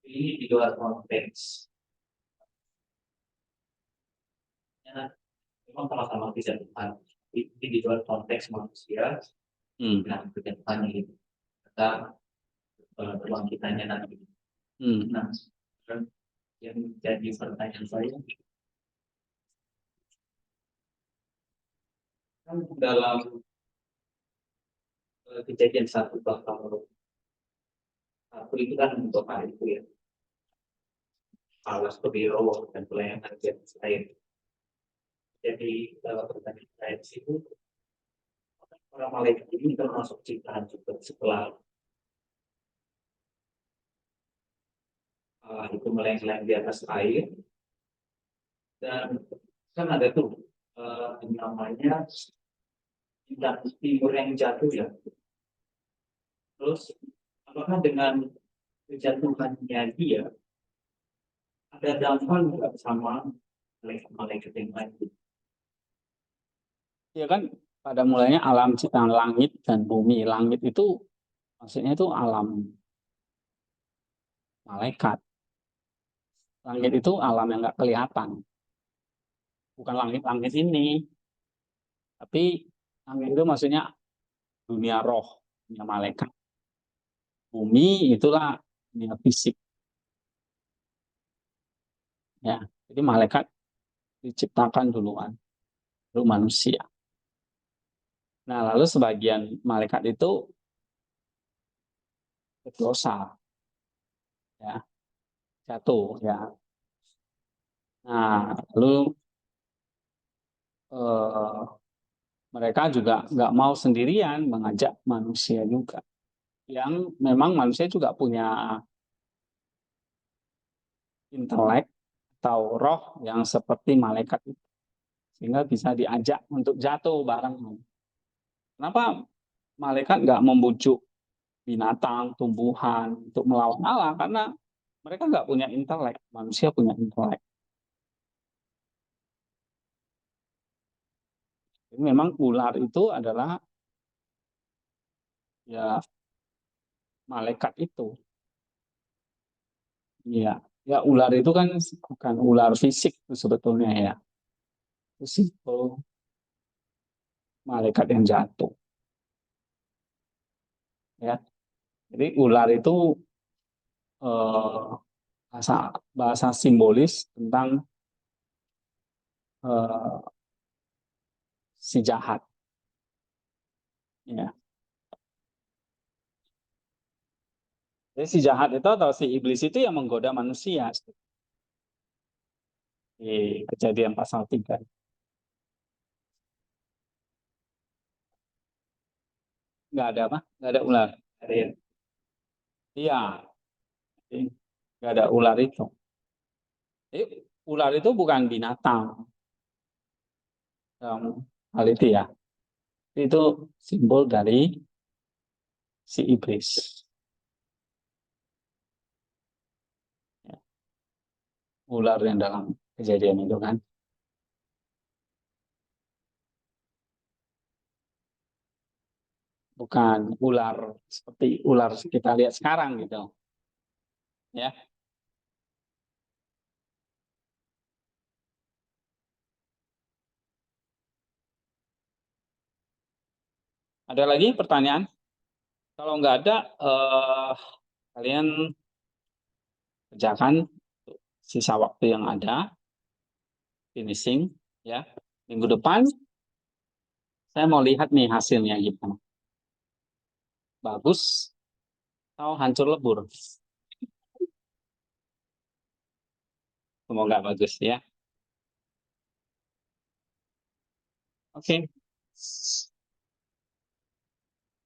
Ini di luar konteks. Ya, memang sama-sama bisa Tuhan. Ini di luar konteks manusia. Nah, Tuhan ini tentang kebangkitannya nanti. Nah, yang jadi pertanyaan saya kan dalam kejadian 1 bab itu kan untuk hal itu ya, alas kebiro dan pelayanan yang lain. Jadi dalam pertanyaan saya di situ, orang malaikat ini termasuk ciptaan juga setelah itu melayang-layang di atas air, dan kan ada tuh namanya bintang timur yang jatuh ya. Terus apakah dengan kejatuhannya dia ada dampak nggak sama malaikat yang lain? Ya kan pada mulanya alam ciptaan langit dan bumi. Langit itu maksudnya itu alam malaikat. Langit itu alam yang nggak kelihatan. Bukan langit-langit ini. Tapi langit itu maksudnya dunia roh, dunia malaikat. Bumi itulah dunia fisik. Ya, jadi malaikat diciptakan duluan, lalu manusia. Nah, lalu sebagian malaikat itu berdosa, ya, jatuh, ya. Nah, lalu eh, mereka juga nggak mau sendirian, mengajak manusia juga. Yang memang manusia juga punya intelek atau roh yang seperti malaikat itu. Sehingga bisa diajak untuk jatuh bareng. Kenapa malaikat nggak membujuk binatang, tumbuhan untuk melawan Allah? Karena mereka nggak punya intelek, manusia punya intelek. Jadi memang ular itu adalah ya malaikat itu. Iya, ya ular itu kan bukan ular fisik sebetulnya ya. Itu simbol malaikat yang jatuh. Ya, jadi ular itu eh, bahasa bahasa simbolis tentang eh, si jahat. Ya, jadi si jahat itu atau si iblis itu yang menggoda manusia. Di Kejadian pasal 3. Nggak ada apa? Nggak ada ular. Iya, iya, nggak ada ular itu. Jadi, ular itu bukan binatang dalam hal itu ya. Itu simbol dari si iblis. Ya, ular yang dalam kejadian itu kan. Bukan ular seperti ular kita lihat sekarang gitu. Ya, ada lagi pertanyaan? Kalau nggak ada, kalian kerjakan sisa waktu yang ada, finishing ya. Minggu depan saya mau lihat nih hasilnya gimana. Bagus atau hancur lebur? Semoga bagus ya. Oke.